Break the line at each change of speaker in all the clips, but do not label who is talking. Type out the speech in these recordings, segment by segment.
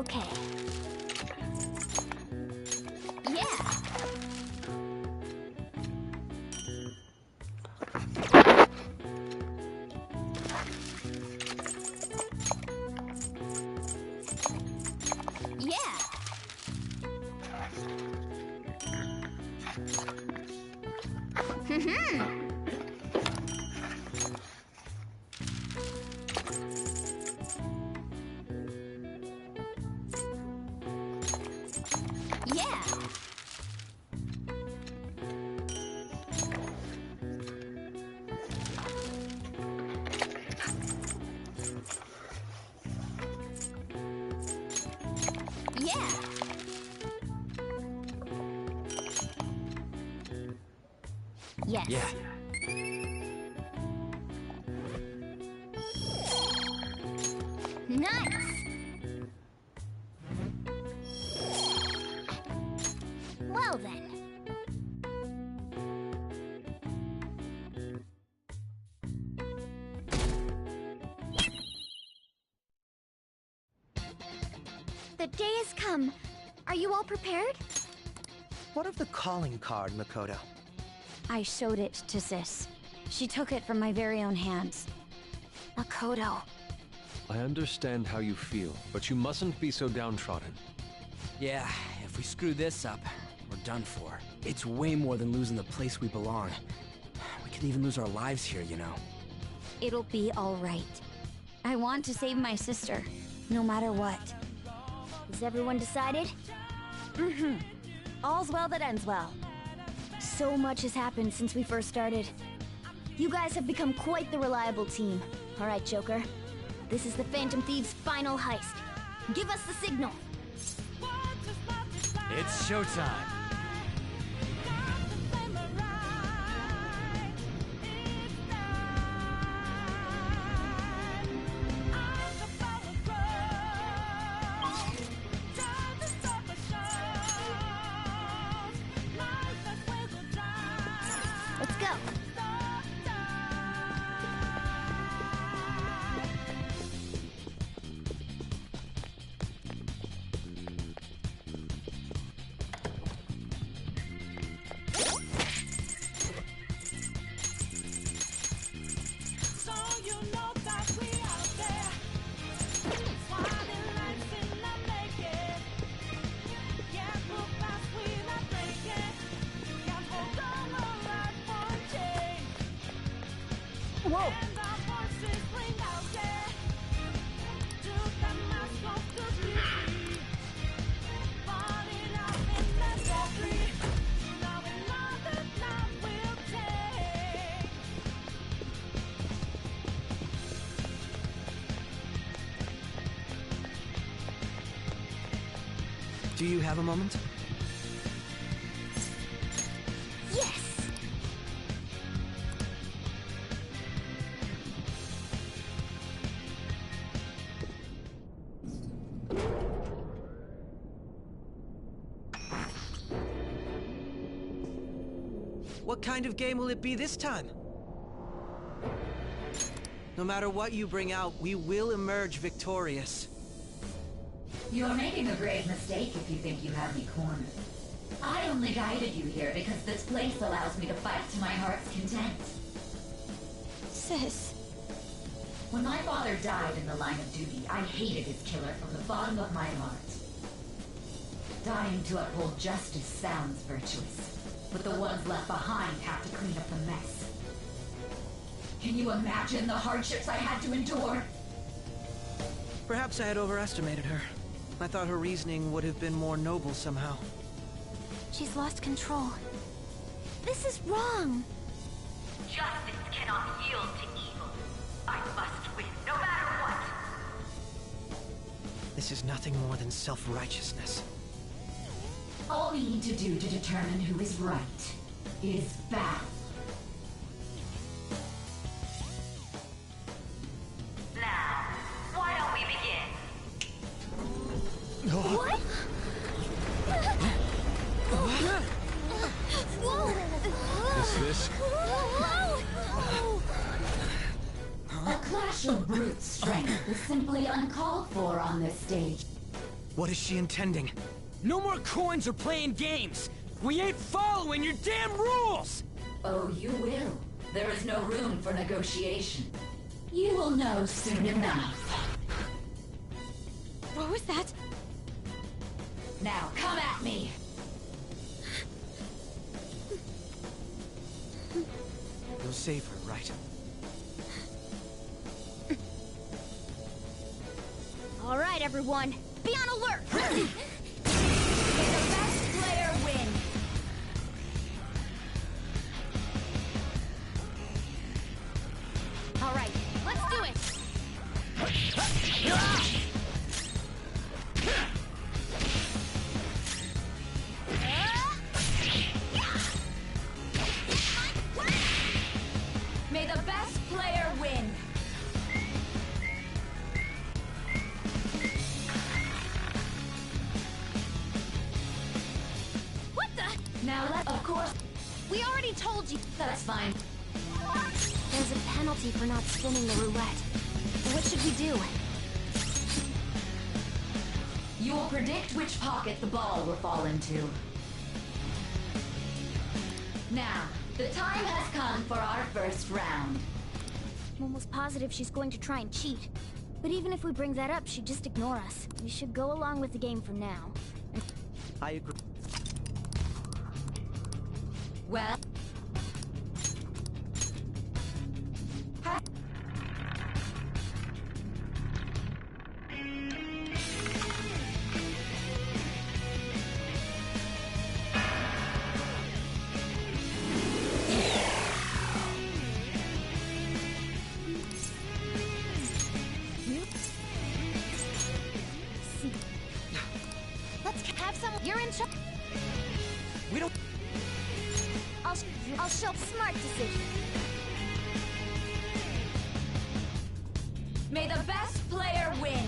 Okay. Yeah. Yeah. Yeah. Yeah. Yes.
Yeah.
Nice. Well then. The day has come. Are you all prepared?
What of the calling card, Makoto?
I showed it to Sis. She took it from my very own hands. Makoto.
I understand how you feel, but you mustn't be so downtrodden.
Yeah, if we screw this up, we're done for. It's way more than losing the place we belong. We could even lose our lives here, you know.
It'll be all right. I want to save my sister, no matter what. Is everyone decided? Mm-hmm. All's well that ends well. So much has happened since we first started. You guys have become quite the reliable team. All right, Joker. This is the Phantom Thieves' final heist. Give us the signal.
It's showtime.
Let's go. Whoa!
Do you have a moment?
Yes!
What kind of game will it be this time? No matter what you bring out, we will emerge victorious.
You're making a grave mistake if you think you have me cornered. I only guided you here because this place allows me to fight to my heart's content.
Sis.
When my father died in the line of duty, I hated his killer from the bottom of my heart. Dying to uphold justice sounds virtuous, but the ones left behind have to clean up the mess. Can you imagine the hardships I had to endure?
Perhaps I had overestimated her. I thought her reasoning would have been more noble somehow.
She's lost control. This is wrong.
Justice cannot yield to evil. I must win, no matter what.
This is nothing more than self-righteousness.
All we need to do to determine who is right is battle. Now, why don't we begin?
What? Whoa!
Is this?
A clash of brute strength is simply uncalled for on this stage.
What is she intending?
No more coins or playing games! We ain't following your damn rules!
Oh, you will. There is no room for negotiation. You will know soon enough.
What was that?
Now, come at me!
You'll save her, right?
All right, everyone. Be on alert!
May the best player win!
All right, let's do it!
May the best player win!
What the?
Now of course,
We already told you.
that's fine.
There's a penalty for not spinning the roulette. What should we do?
You will predict which pocket the ball will fall into. Now, the time has come for our first round.
I'm almost positive she's going to try and cheat. But even if we bring that up, she'd just ignore us. We should go along with the game for now.
I agree.
Well...
Let's have some. You're in charge.
We don't...
I'll show smart decision.
May the best player win!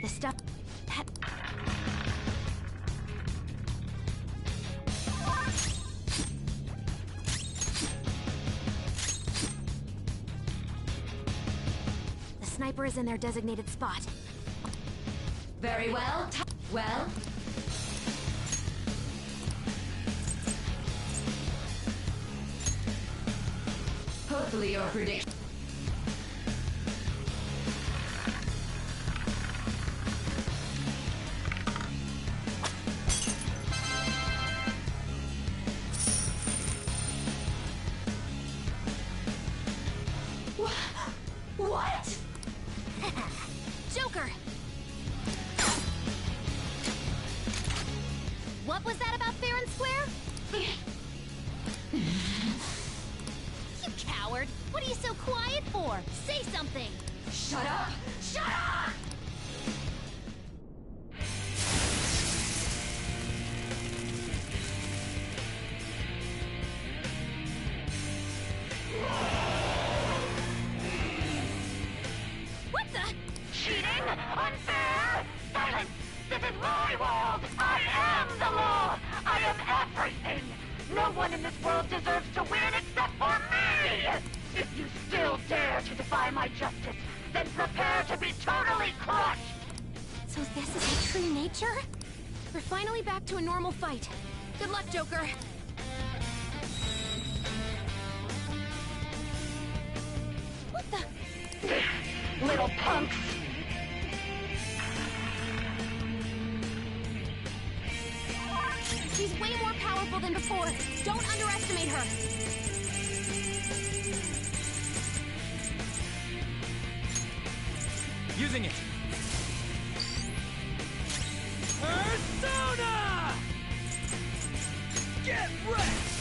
The stuff. The sniper is in their designated spot.
Very well. Well... Hopefully your prediction... What?
Joker! What was that about fair and square? You coward! What are you so quiet for? Say something!
Shut up! Shut up!
What the?
Cheating? Unfair? Silence! This is my world! I am the law! I am everything! No one in this world deserves to win except for me! If you still dare to defy my justice, then prepare to be totally crushed!
So this is her true nature? We're finally back to a normal fight. Good luck, Joker! What the?
Little punks!
She's way more powerful than before. Don't underestimate her.
Using it! Persona! Get wrecked!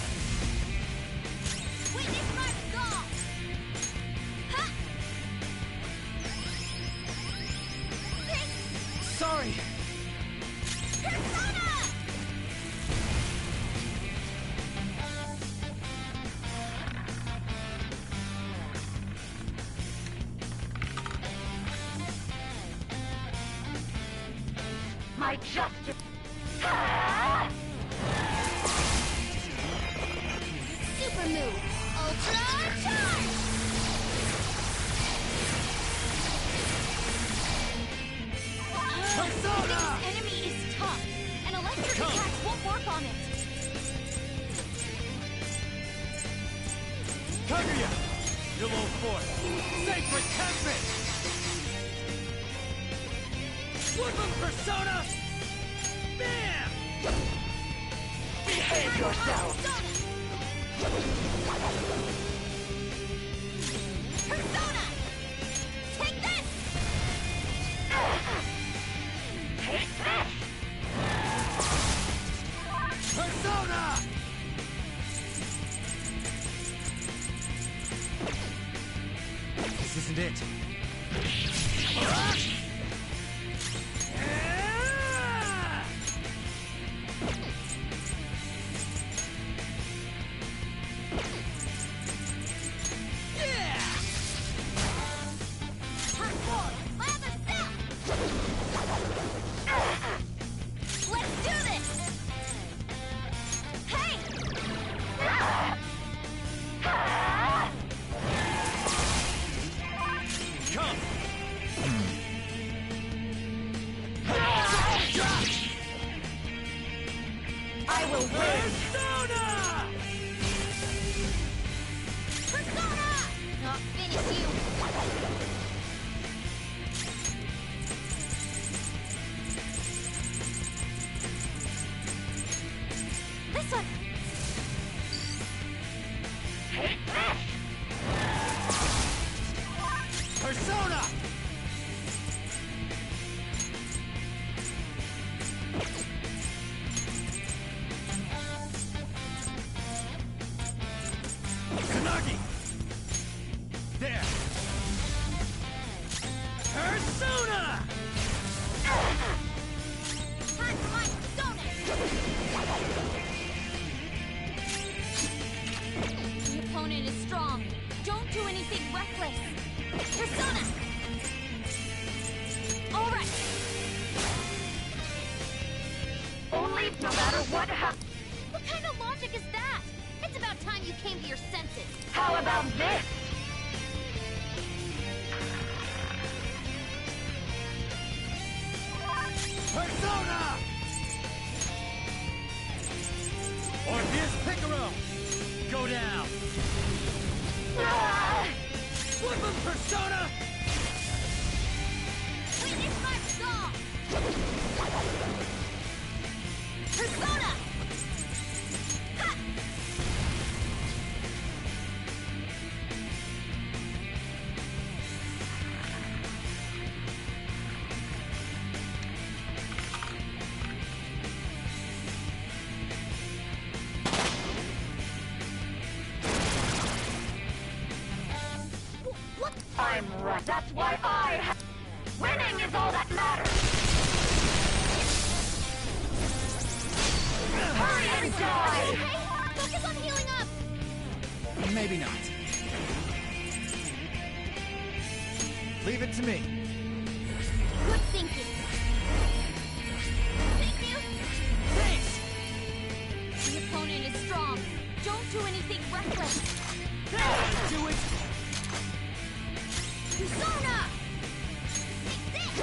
Witness my skull! Huh?
Sorry!
Persona!
My justice... Ah!
Super move! Ultra Charge! on it!
Kaguya! Below force! Sacred Tempest! Woodland Persona! Bam!
Behave yourself!
Persona! Take this!
Take this!
Persona! This isn't it.
Let's do this! Hey!
Come!
I will win!
Persona!
Persona! I'll finish you! This one!
Take this!
Persona! Tsunagi! There! Persona!
Time for my donut! The opponent is strong. Don't do anything reckless. Persona! All right.
Only no matter what happens.
What kind of logic is that? It's about time you came to your senses.
How about this?
Persona! Orpheus Picaro! Go down! Woodland Persona!
Witness my resolve! Persona! Ha! What?
I'm right. That's why winning is all that matters. Hurry and die!
Okay, focus on healing up!
Maybe not. Leave it to me.
Good thinking. Thank you!
Thanks!
The opponent is strong. Don't do anything reckless.
Do it!
Persona! Take this!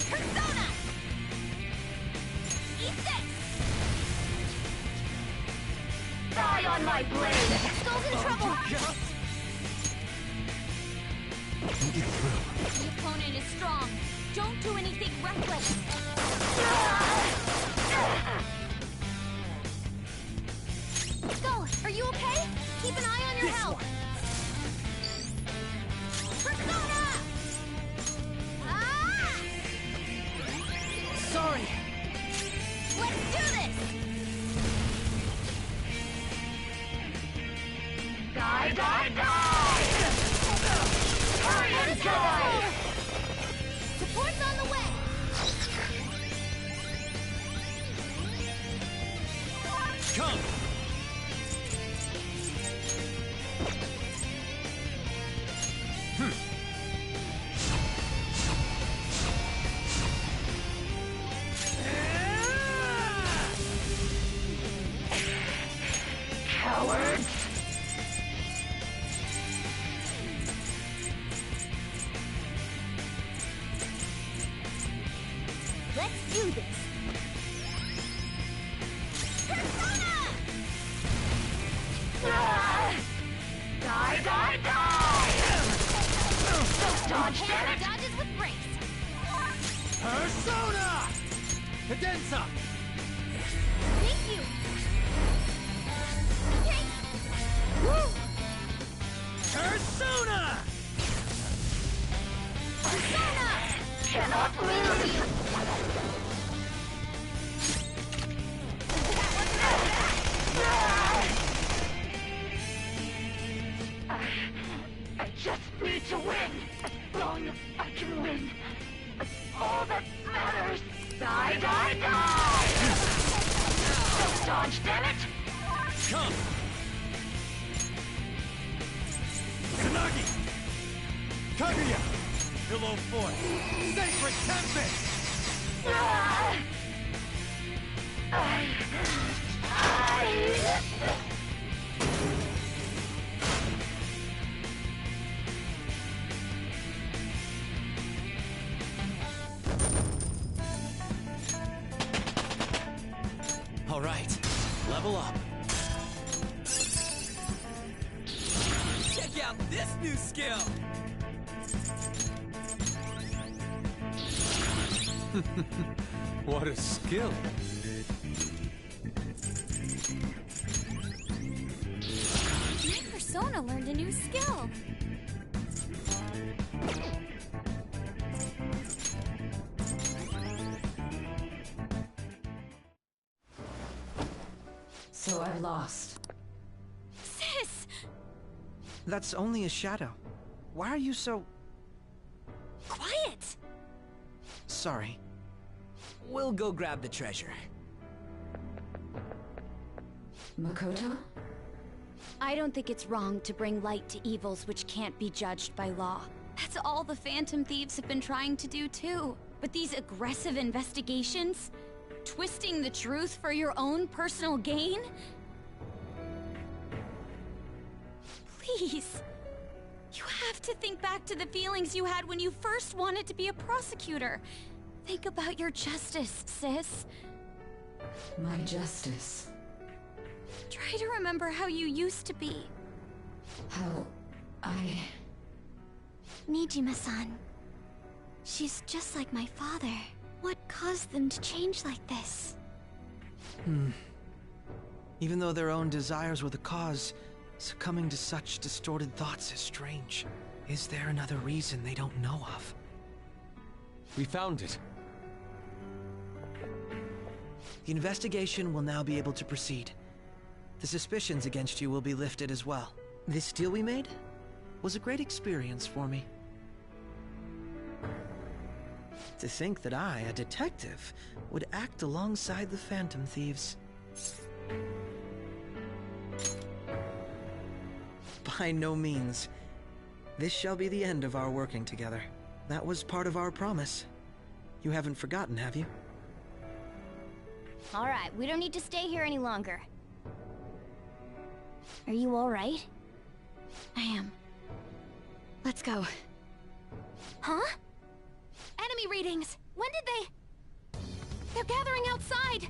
Persona! Eat this!
Die on my blade!
Skull's in trouble!
Think it through.
The opponent is strong. Don't do anything reckless. Skull, are you okay? Keep an eye on your health. Persona! Ah!
Sorry!
Let's do this!
Die, die, die! Hurry and die!
Support's on the way!
Come!
Cowards!
Let's do this!
Persona! Cadenza!
Thank you! Okay!
Woo! Persona!
Persona!
Cannot lose! I just need to win. As long as I can win. That's all that matters. Die, die, die! Don't dodge, damn it!
Come! Tsunagi! Kaguya! Pillow Fort! Sacred Tempest!
All right, level up.
Check out this new skill!
What a skill.
My persona learned a new skill.
So I've lost.
Sis!
That's only a shadow. Why are you so...
Quiet!
sorry?
We'll go grab the treasure.
Makoto?
I don't think it's wrong to bring light to evils which can't be judged by law. That's all the Phantom Thieves have been trying to do too. But these aggressive investigations? Twisting the truth for your own personal gain? Please. You have to think back to the feelings you had when you first wanted to be a prosecutor. Think about your justice, sis.
My justice.
Try to remember how you used to be.
How I...
Nijima-san. She's just like my father. What caused them to change like this?
Even though their own desires were the cause, succumbing to such distorted thoughts is strange. Is there another reason they don't know of?
We found it.
The investigation will now be able to proceed. The suspicions against you will be lifted as well. This deal we made was a great experience for me. To think that I, a detective, would act alongside the Phantom Thieves. By no means. This shall be the end of our working together. That was part of our promise. You haven't forgotten, have you?
All right, we don't need to stay here any longer. Are you all right? I am. Let's go. Huh? Enemy readings! When did they... They're gathering outside!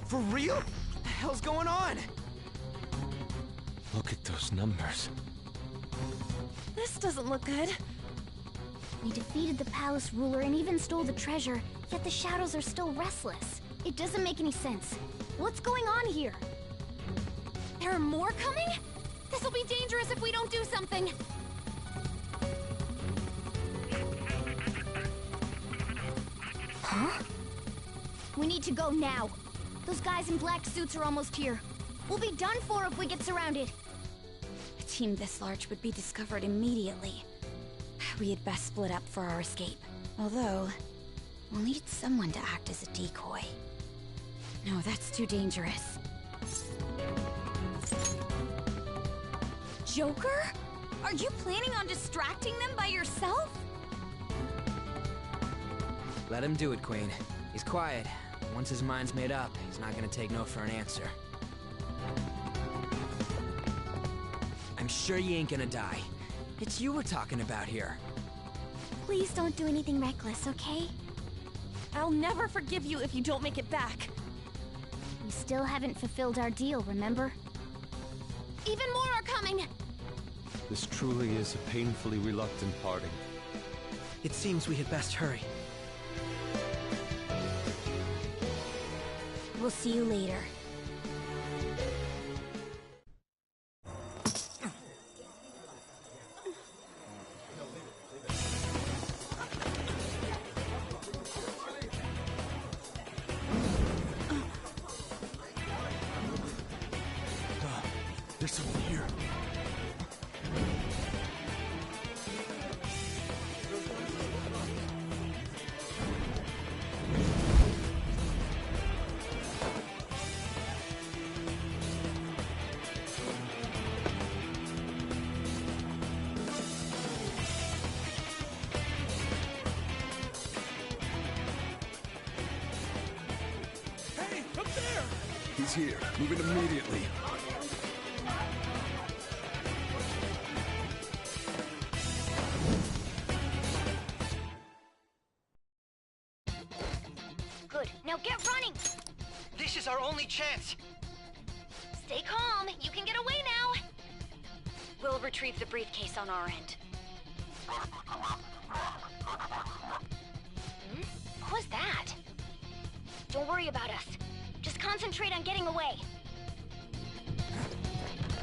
For real? What the hell's going on?
Look at those numbers.
This doesn't look good. We defeated the palace ruler and even stole the treasure, yet the shadows are still restless. It doesn't make any sense. What's going on here? There are more coming? This'll be dangerous if we don't do something. Huh? We need to go now. Those guys in black suits are almost here. We'll be done for if we get surrounded. A team this large would be discovered immediately. We had best split up for our escape. Although, we'll need someone to act as a decoy. No, that's too dangerous. Joker? Are you planning on distracting them by yourself?
Let him do it, Queen. He's quiet. Once his mind's made up, he's not gonna take no for an answer. I'm sure you ain't gonna die. It's you we're talking about here.
Please don't do anything reckless, okay? I'll never forgive you if you don't make it back. We still haven't fulfilled our deal, remember? Even more are coming!
This truly is a painfully reluctant parting.
It seems we had best hurry.
will see you later.
There's something here. Hey, up there!
He's here. Moving immediately.
Good. Now get running!
This is our only chance.
Stay calm. You can get away now. We'll retrieve the briefcase on our end. What was that? Don't worry about us. Just concentrate on getting away.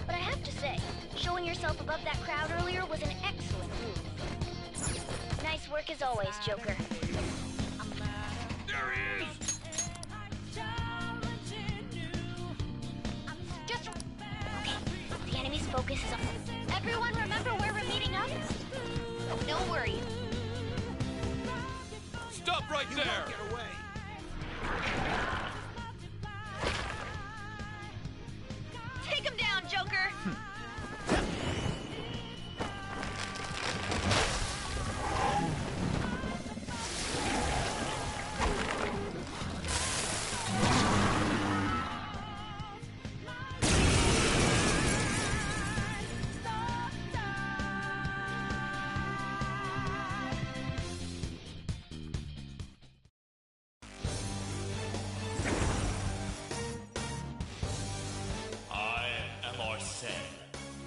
But I have to say, showing yourself above that crowd earlier was an excellent move. Nice work as always, Joker.
There he is!
Just... Okay, the enemy's focus is on... Everyone remember where we're meeting up? No worries.
Stop right there!
Get away.
Take him down, Joker!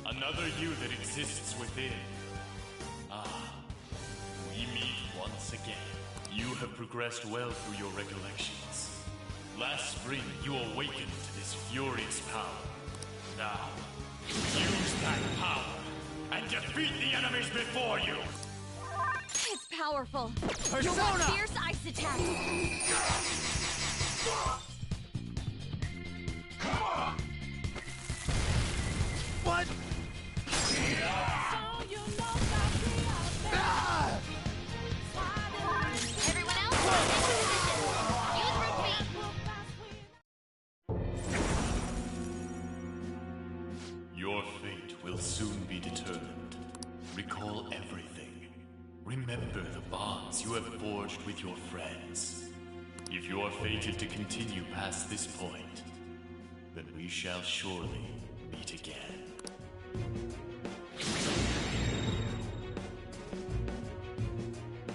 Another you that exists within. Ah, we meet once again. You have progressed well through your recollections. Last spring, you awakened to this furious power. Now, use that power and defeat the enemies before you!
It's powerful.
Persona!
You want fierce ice attack.
What?
Everyone else, use Root B.
Your fate will soon be determined. Recall everything. Remember the bonds you have forged with your friends. If you are fated to continue past this point, then we shall surely meet again.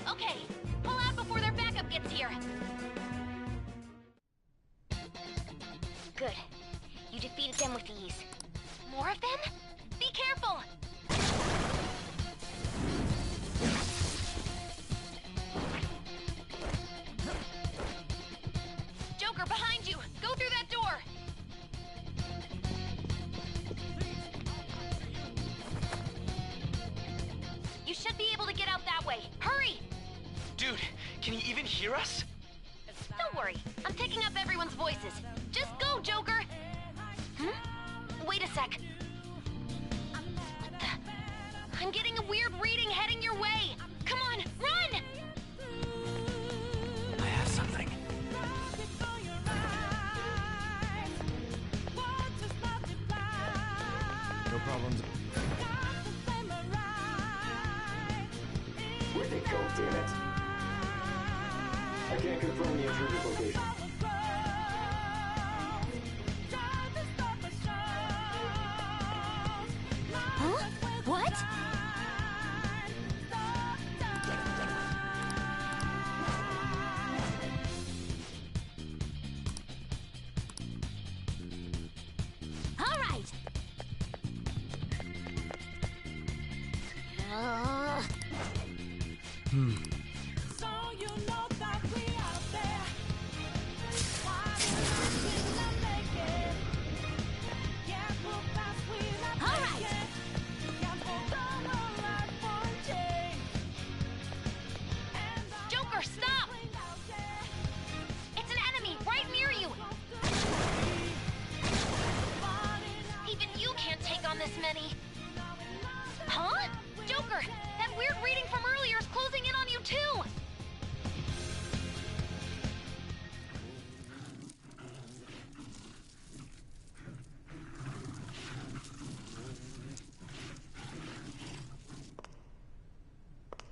Okay, pull out before their backup gets here. Good. You defeated them with ease. More of them? Be careful! Joker, behind you! Go through that door! You should be able to get out that way. Hurry!
Dude, can he even hear us?
Don't worry. I'm picking up everyone's voices. Just go, Joker! Wait a sec. What the? I'm getting a weird reading heading your way. Come on, run!
I have something.
No problems.
Where'd they go, damn it? I can't confirm the intruder's location.
Huh? What? All right.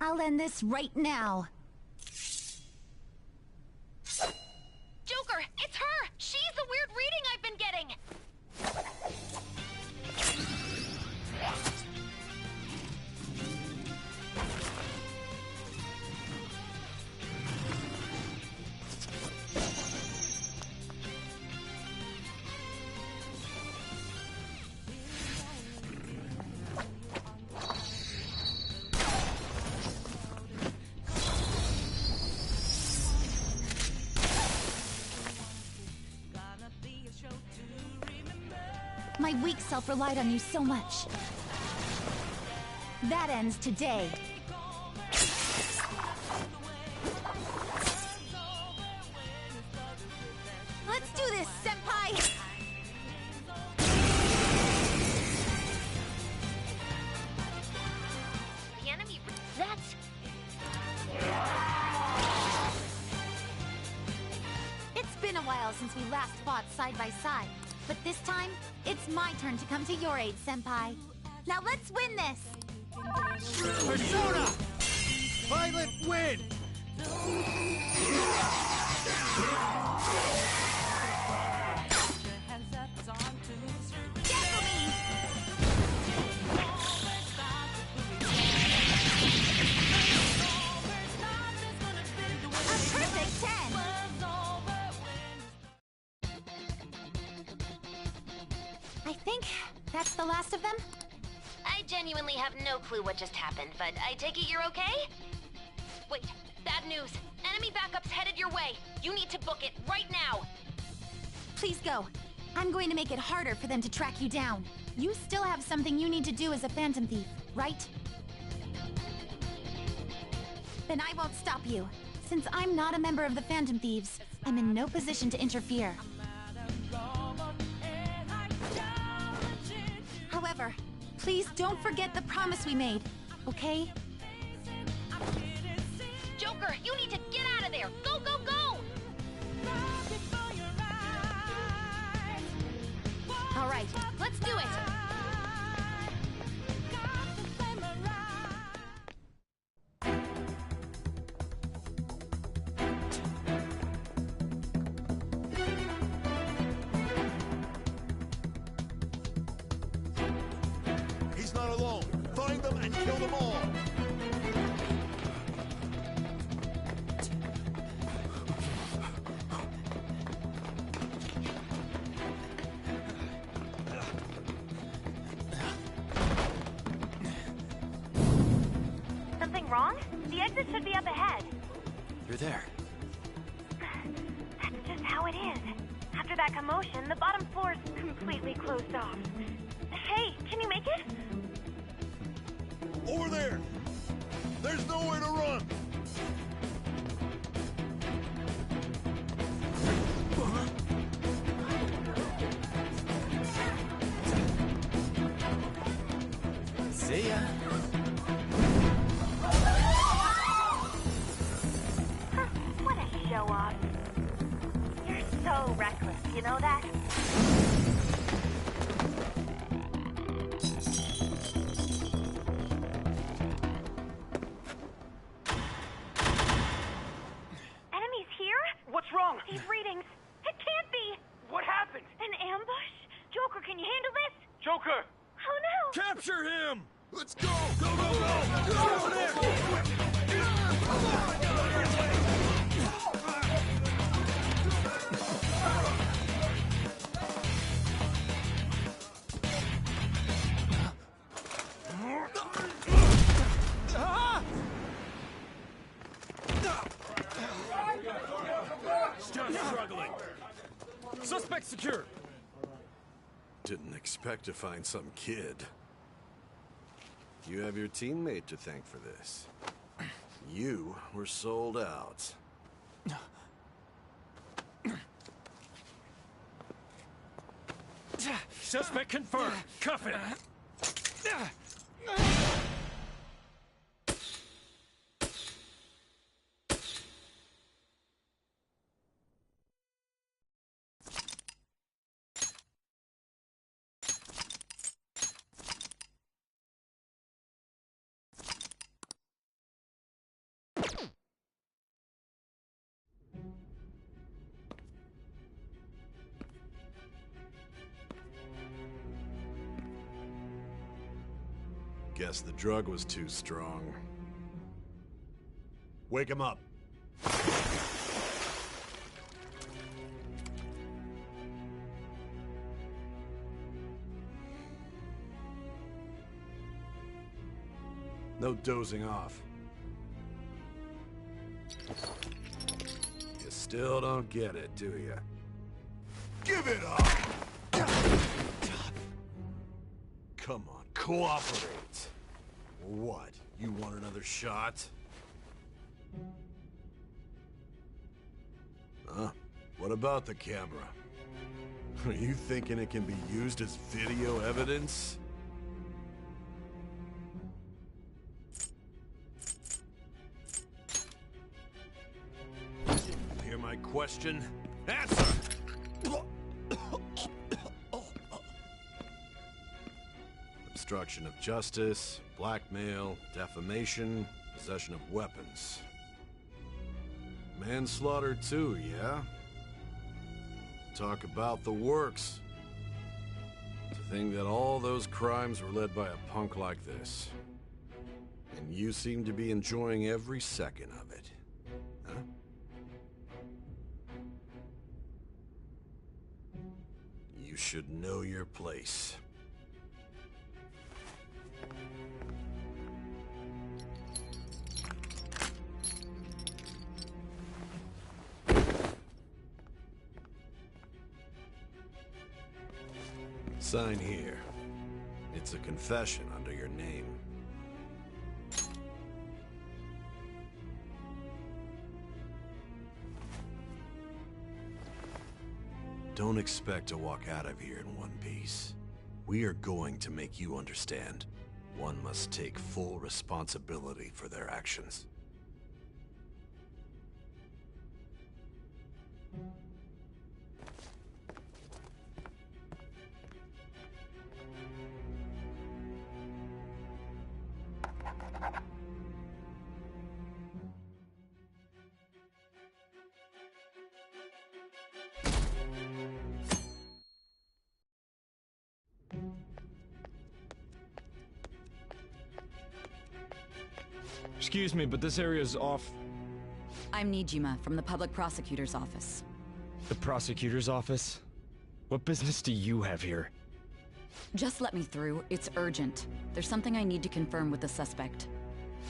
I'll end this right now.
Joker, it's her! She's the weird reading I've been getting!
My weak self relied on you so much. That ends today. Let's do this, Senpai!
The enemy... That's...
It's been a while since we last fought side by side, but this time, it's my turn to come to your aid, Senpai. Now let's win this!
Persona! Violet win!
I think that's the last of them?
I genuinely have no clue what just happened, but I take it you're okay? Wait, bad news. Enemy backup's headed your way. You need to book it right now.
Please go. I'm going to make it harder for them to track you down. You still have something you need to do as a Phantom Thief, right? Then I won't stop you. Since I'm not a member of the Phantom Thieves, I'm in no position to interfere. However, please don't forget the promise we made, okay?
Joker, you need to get out of there! Go, go, go!
All right, let's do it!
He's not alone. Find them and kill them all.
Something wrong? The exit should be up ahead.
You're there.
That's just how it is. After that commotion, the bottom floor is completely closed off. Hey, can you make it?
Over there! There's nowhere to run!
See ya.
What a show-off. You're so reckless, you know that? Enemies here?
What's wrong?
These readings. It can't be!
What happened?
An ambush? Joker, can you handle this?
Joker!
Oh no!
Capture him! Let's go! Go, go, go! Go over there! Still struggling. Suspect secured.
Didn't expect to find some kid. You have your teammate to thank for this. You were sold out.
Suspect confirmed. Cuff it.
Guess the drug was too strong. Wake him up. No dozing off. You still don't get it, do you? Give it up! Come on, cooperate. What? You want another shot? Huh? What about the camera? Are you thinking it can be used as video evidence? Hear my question? Answer! Obstruction of justice, blackmail, defamation, possession of weapons. Manslaughter too, yeah? Talk about the works. To think that all those crimes were led by a punk like this. And you seem to be enjoying every second of it. Huh? You should know your place. Sign here. It's a confession under your name. Don't expect to walk out of here in one piece. We are going to make you understand. One must take full responsibility for their actions.
Excuse me, but this area's off.
I'm Nijima from the Public Prosecutor's Office.
The Prosecutor's Office? What business do you have here?
Just let me through. It's urgent. There's something I need to confirm with the suspect.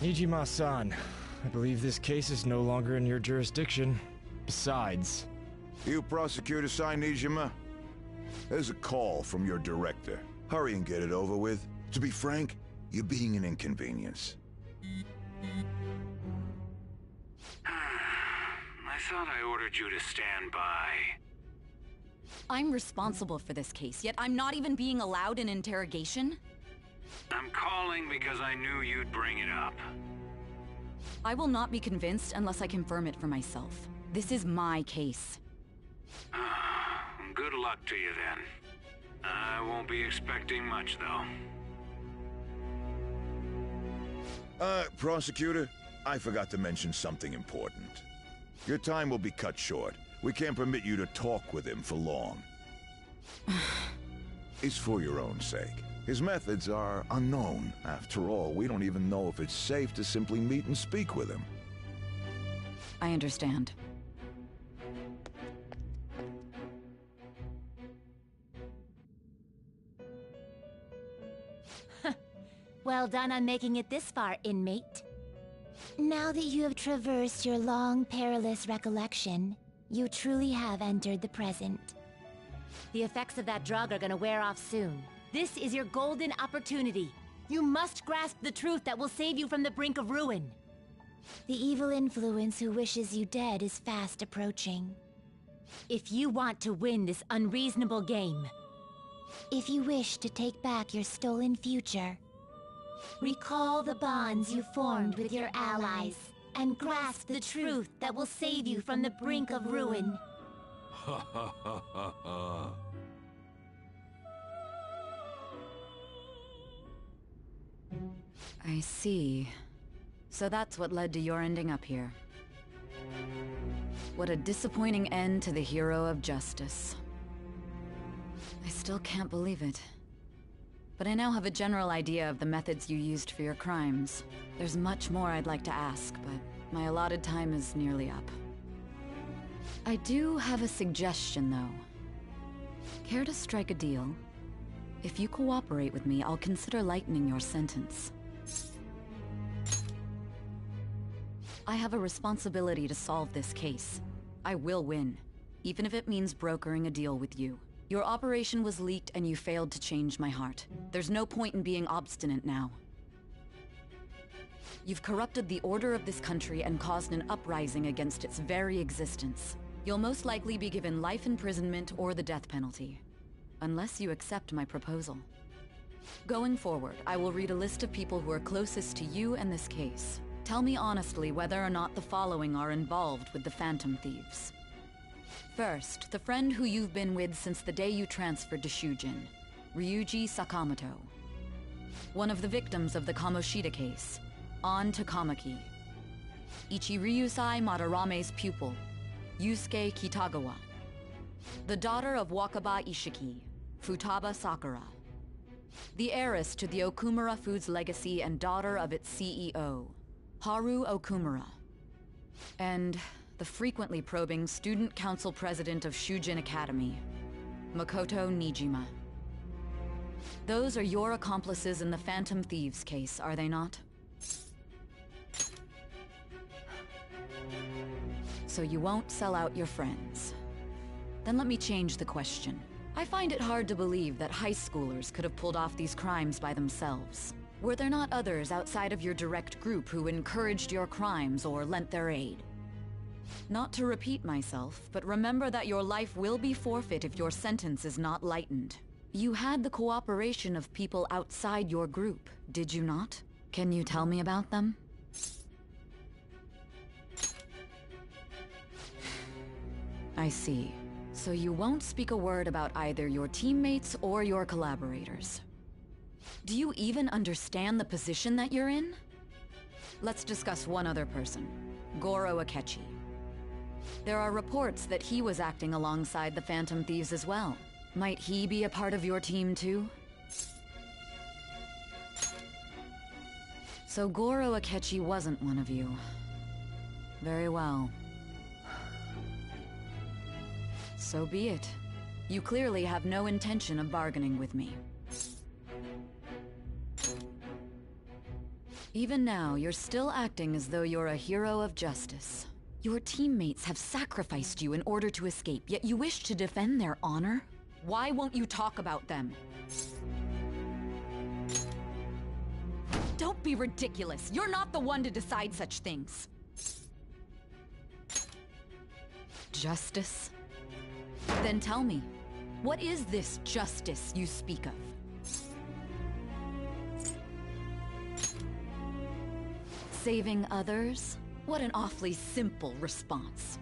Nijima-san, I believe this case is no longer in your jurisdiction. Besides...
You prosecutor sign Nijima? There's a call from your director. Hurry and get it over with. To be frank, you're being an inconvenience.
I thought I ordered you to stand by.
I'm responsible for this case, yet I'm not even being allowed an interrogation?
I'm calling because I knew you'd bring it up.
I will not be convinced unless I confirm it for myself. This is my case.
Good luck to you then. I won't be expecting much, though.
Prosecutor, I forgot to mention something important. Your time will be cut short. We can't permit you to talk with him for long. It's for your own sake. His methods are unknown. After all, we don't even know if it's safe to simply meet and speak with him.
I understand.
Well done on making it this far, inmate. Now that you have traversed your long, perilous recollection, you truly have entered the present. The effects of that drug are gonna wear off soon. This is your golden opportunity. You must grasp the truth that will save you from the brink of ruin. The evil influence who wishes you dead is fast approaching. If you want to win this unreasonable game, if you wish to take back your stolen future, recall the bonds you formed with your allies, and grasp the truth that will save you from the brink of ruin.
Ha ha ha ha ha.
I see. So that's what led to your ending up here. What a disappointing end to the hero of justice. I still can't believe it. but I now have a general idea of the methods you used for your crimes. There's much more I'd like to ask, but my allotted time is nearly up. I do have a suggestion, though. Care to strike a deal? If you cooperate with me, I'll consider lightening your sentence. I have a responsibility to solve this case. I will win, even if it means brokering a deal with you. Your operation was leaked and you failed to change my heart. There's no point in being obstinate now. You've corrupted the order of this country and caused an uprising against its very existence. You'll most likely be given life imprisonment or the death penalty, unless you accept my proposal. Going forward, I will read a list of people who are closest to you and this case. Tell me honestly whether or not the following are involved with the Phantom Thieves. First, the friend who you've been with since the day you transferred to Shujin, Ryuji Sakamoto. One of the victims of the Kamoshida case, An Takamaki. Ichiryusai Madarame's pupil, Yusuke Kitagawa. The daughter of Wakaba Ishiki, Futaba Sakura. The heiress to the Okumura Foods legacy and daughter of its CEO, Haru Okumura. And the frequently probing student council president of Shujin Academy, Makoto Nijima. Those are your accomplices in the Phantom Thieves case, are they not? So you won't sell out your friends. Then let me change the question. I find it hard to believe that high schoolers could have pulled off these crimes by themselves. Were there not others outside of your direct group who encouraged your crimes or lent their aid? Not to repeat myself, but remember that your life will be forfeit if your sentence is not lightened. You had the cooperation of people outside your group, did you not? Can you tell me about them? I see. So you won't speak a word about either your teammates or your collaborators. Do you even understand the position that you're in? Let's discuss one other person, Goro Akechi. There are reports that he was acting alongside the Phantom Thieves as well. Might he be a part of your team too? So Goro Akechi wasn't one of you. Very well. So be it. You clearly have no intention of bargaining with me. Even now, you're still acting as though you're a hero of justice. Your teammates have sacrificed you in order to escape, yet you wish to defend their honor? Why won't you talk about them? Don't be ridiculous. You're not the one to decide such things. Justice? Then tell me, what is this justice you speak of? Saving others? What an awfully simple response.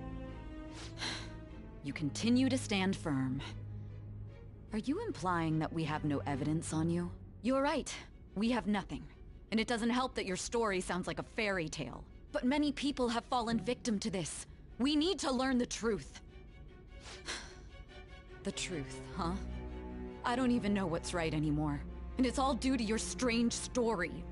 You continue to stand firm. Are you implying that we have no evidence on you? You're right. We have nothing. And it doesn't help that your story sounds like a fairy tale. But many people have fallen victim to this. We need to learn the truth. The truth, huh? I don't even know what's right anymore. And it's all due to your strange story.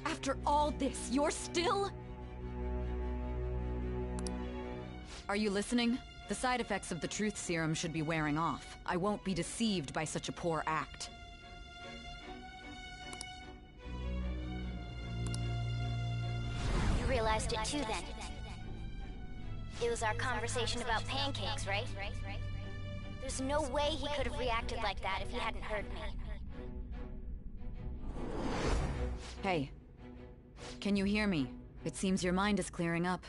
After all this, you're still... Are you listening? The side effects of the truth serum should be wearing off. I won't be deceived by such a poor act.
You realized it too then. It was our conversation about pancakes, right? There's no way he could have reacted like that if he hadn't heard me.
Hey. Can you hear me? It seems your mind is clearing up.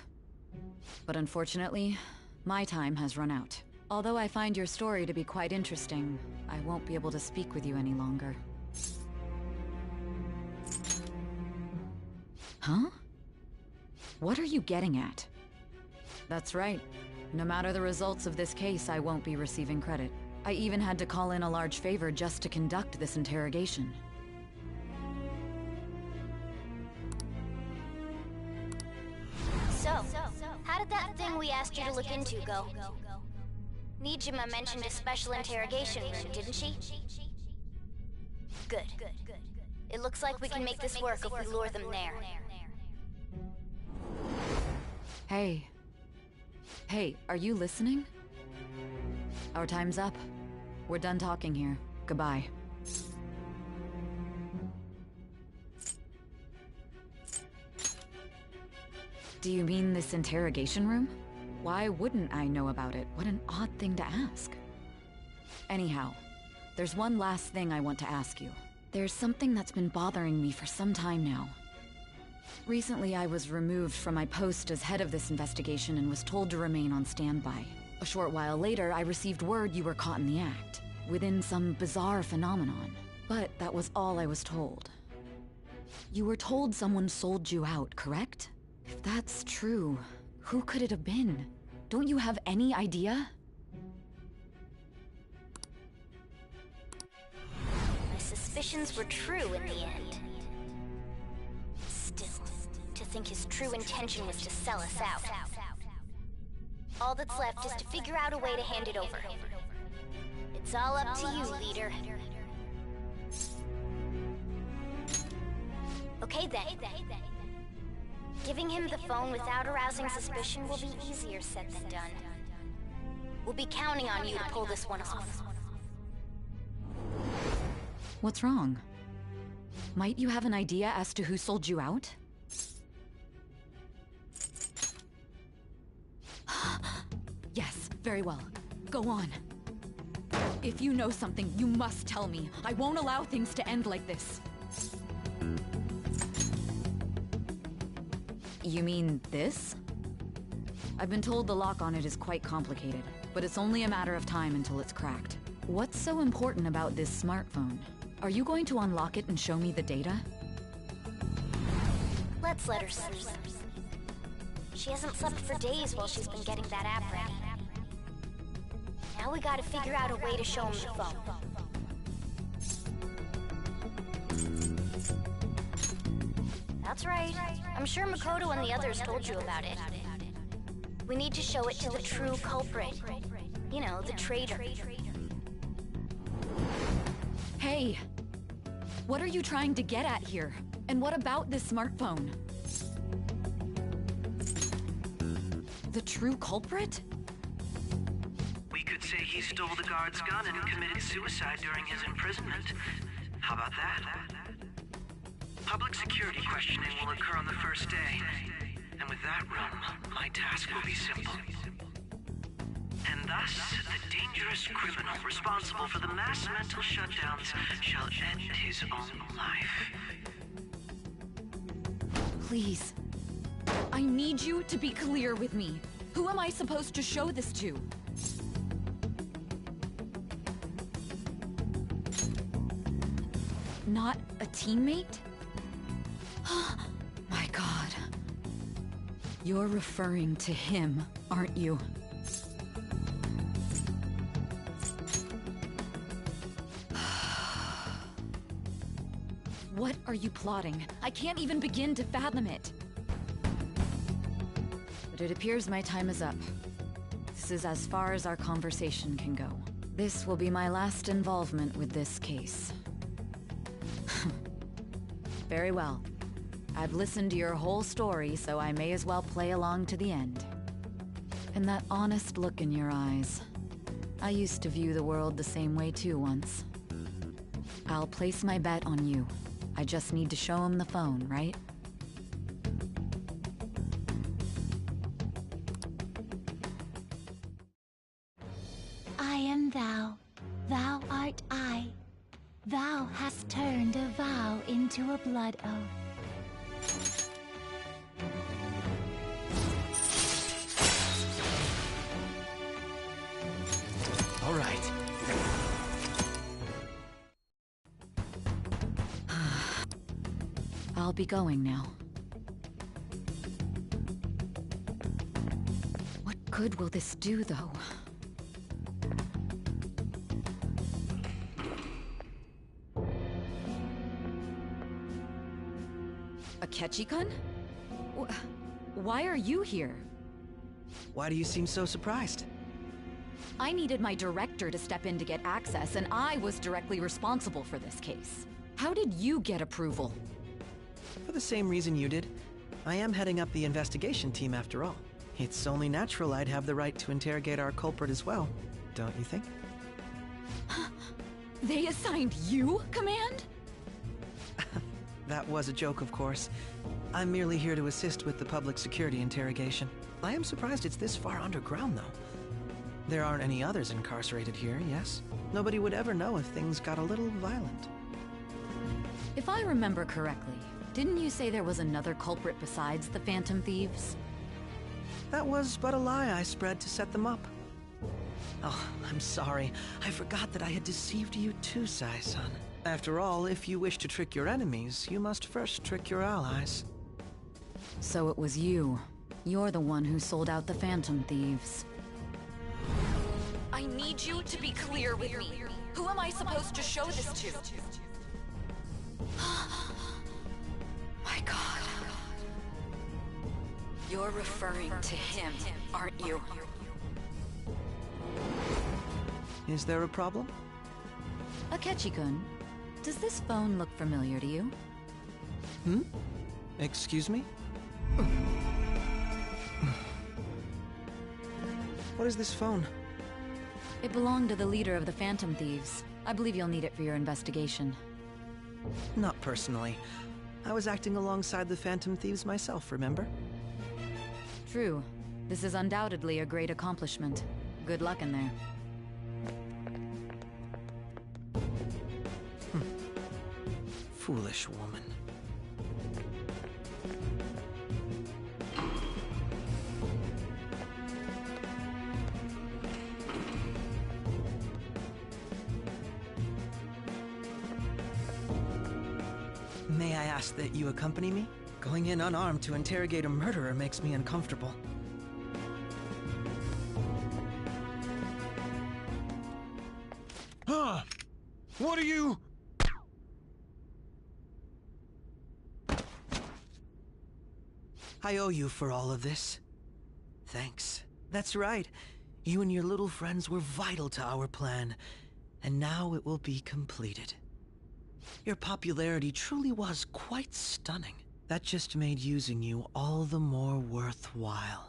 But unfortunately, my time has run out. Although I find your story to be quite interesting, I won't be able to speak with you any longer. Huh? What are you getting at? That's right. No matter the results of this case, I won't be receiving credit. I even had to call in a large favor just to conduct this interrogation.
So, how did that thing we asked you to look into go? Nijima mentioned a special interrogation room, didn't she? Good. It looks like we can make this work if we lure them there.
Hey. Hey, are you listening? Our time's up. We're done talking here. Goodbye. Do you mean this interrogation room? Why wouldn't I know about it? What an odd thing to ask. Anyhow, there's one last thing I want to ask you. There's something that's been bothering me for some time now. Recently, I was removed from my post as head of this investigation and was told to remain on standby. A short while later, I received word you were caught in the act, within some bizarre phenomenon. But that was all I was told. You were told someone sold you out, correct? If that's true, who could it have been? Don't you have any idea?
My suspicions were true in the end. Still, to think his true intention was to sell us out. All that's left is to figure out a way to hand it over. It's all up to you, leader. Okay then. Giving him the phone without arousing suspicion will be easier said than done. We'll be counting on you to pull this one off.
What's wrong? Might you have an idea as to who sold you out? Yes, very well. Go on. If you know something, you must tell me. I won't allow things to end like this. You mean this? I've been told the lock on it is quite complicated, but it's only a matter of time until it's cracked. What's so important about this smartphone? Are you going to unlock it and show me the data?
Let's let her sleep. She hasn't slept for days while she's been getting that app ready. Now we gotta figure out a way to show him the phone. That's right. I'm sure Makoto and the others told you about it. We need to show it to the true culprit. You know, the traitor.
Hey! What are you trying to get at here? And what about this smartphone? The true culprit?
We could say he stole the guard's gun and committed suicide during his imprisonment. How about that? Public security questioning will occur on the first day. And with that room, my task will be simple. And thus, the dangerous criminal responsible for the mass mental shutdowns shall end his own life.
Please. I need you to be clear with me. Who am I supposed to show this to? Not a teammate? My God. You're referring to him, aren't you? What are you plotting? I can't even begin to fathom it. But it appears my time is up. This is as far as our conversation can go. This will be my last involvement with this case. Very well. I've listened to your whole story, so I may as well play along to the end. And that honest look in your eyes. I used to view the world the same way too once. I'll place my bet on you. I just need to show him the phone, right?
I am thou, thou art I. Thou hast turned a vow into a blood oath.
All right.
I'll be going now. What good will this do, though? Akechi-kun? Why are you here?
Why do you seem so surprised?
I needed my director to step in to get access, and I was directly responsible for this case. How did you get approval?
For the same reason you did. I am heading up the investigation team after all. It's only natural I'd have the right to interrogate our culprit as well, don't you think?
They assigned you command?
That was a joke, of course. I'm merely here to assist with the public security interrogation. I am surprised it's this far underground, though. There aren't any others incarcerated here, yes? Nobody would ever know if things got a little violent.
If I remember correctly, didn't you say there was another culprit besides the Phantom Thieves?
That was but a lie I spread to set them up. Oh, I'm sorry. I forgot that I had deceived you too, Sai-san. After all, if you wish to trick your enemies, you must first trick your allies.
So it was you. You're the one who sold out the Phantom Thieves. I need you to be clear with me. Who am I supposed to show this to? My God. You're referring to him, aren't you?
Is there a problem?
Akechi-kun, does this phone look familiar to you?
Hmm? Excuse me? What is this phone?
It belonged to the leader of the Phantom Thieves. I believe you'll need it for your investigation.
Not personally. I was acting alongside the Phantom Thieves myself, remember?
True. This is undoubtedly a great accomplishment. Good luck in there.
Foolish woman. May I ask that you accompany me? Going in unarmed to interrogate a murderer makes me uncomfortable.
Huh? What are you...
I owe you for all of this. Thanks. That's right. You and your little friends were vital to our plan, and now it will be completed. Your popularity truly was quite stunning. That just made using you all the more worthwhile.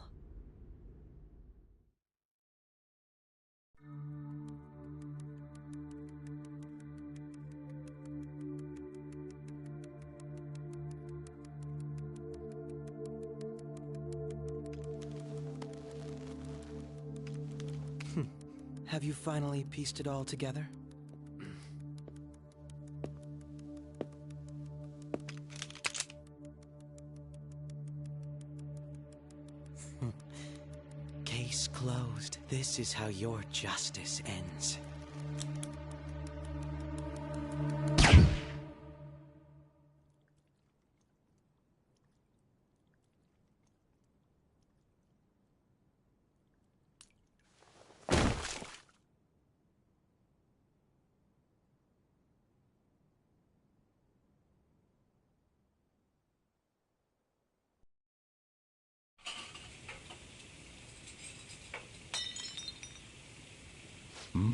Have you finally pieced it all together? Case closed. This is how your justice ends.
Hmm?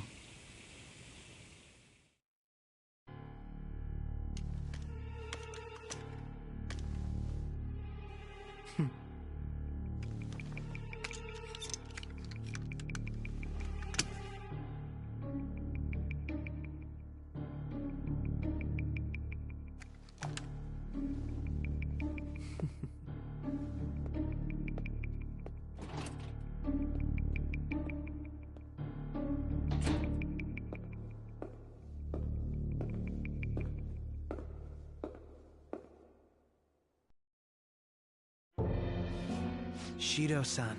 Shido-san,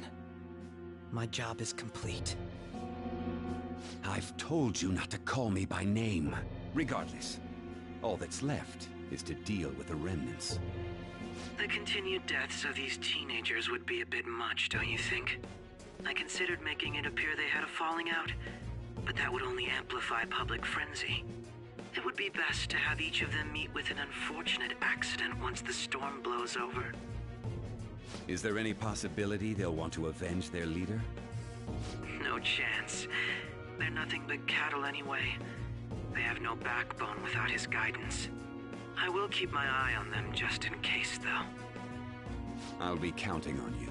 my job is complete.
I've told you not to call me by name. Regardless, all that's left is to deal with the remnants.
The continued deaths of these teenagers would be a bit much, don't you think? I considered making it appear they had a falling out, but that would only amplify public frenzy. It would be best to have each of them meet with an unfortunate accident once the storm blows over.
Is there any possibility they'll want to avenge their leader?
No chance. They're nothing but cattle anyway. They have no backbone without his guidance. I will keep my eye on them just in case, though.
I'll be counting on you.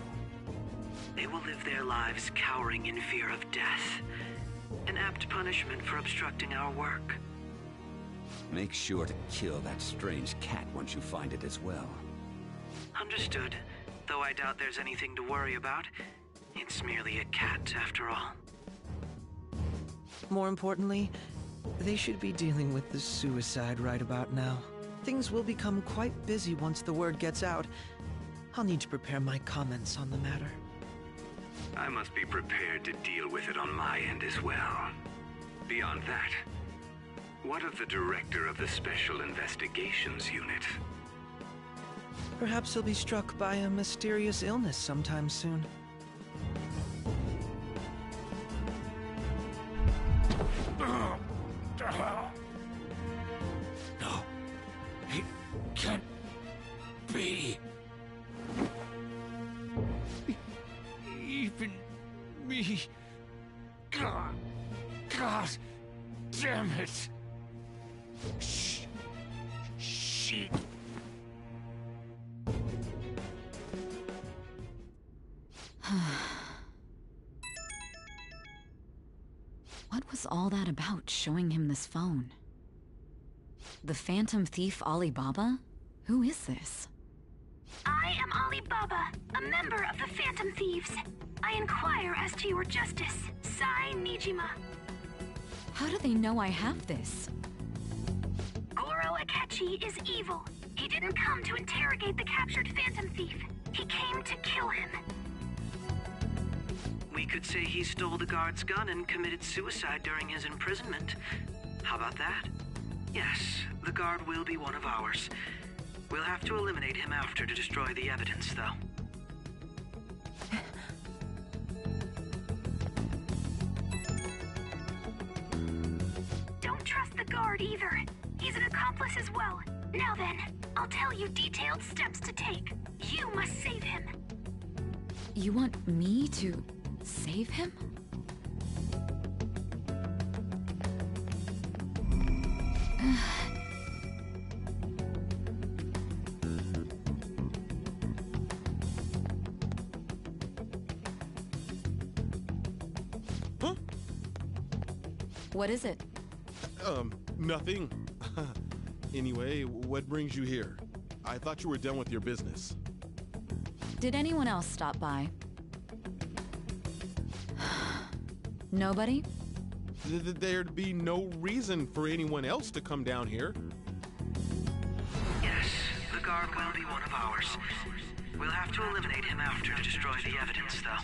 They will live their lives cowering in fear of death. An apt punishment for obstructing our work.
Make sure to kill that strange cat once you find it as well.
Understood. Though I doubt there's anything to worry about. It's merely a cat, after all.
More importantly, they should be dealing with the suicide right about now. Things will become quite busy once the word gets out. I'll need to prepare my comments on the matter.
I must be prepared to deal with it on my end as well. Beyond that, what of the director of the Special Investigations Unit?
Perhaps he'll be struck by a mysterious illness sometime soon.
No, it can't be. Even me. God damn it. Shit.
What was all that about, showing him this phone? The Phantom Thief Alibaba? Who is this?
I am Alibaba, a member of the Phantom Thieves. I inquire as to your justice, Sai Nijima.
How do they know I have this?
Goro Akechi is evil. He didn't come to interrogate the captured Phantom Thief. He came to kill him.
We could say he stole the guard's gun and committed suicide during his imprisonment. How about that? Yes, the guard will be one of ours. We'll have to eliminate him after to destroy the evidence, though.
Don't trust the guard either. He's an accomplice as well. Now then, I'll tell you detailed steps to take. You must save him.
You want me to save him?
Huh?
What is it?
Nothing. Anyway, what brings you here? I thought you were done with your business.
Did anyone else stop by? Nobody?
There'd be no reason for anyone else to come down here.
Yes, the guard will be one of ours. We'll have to eliminate him after to destroy the evidence, though.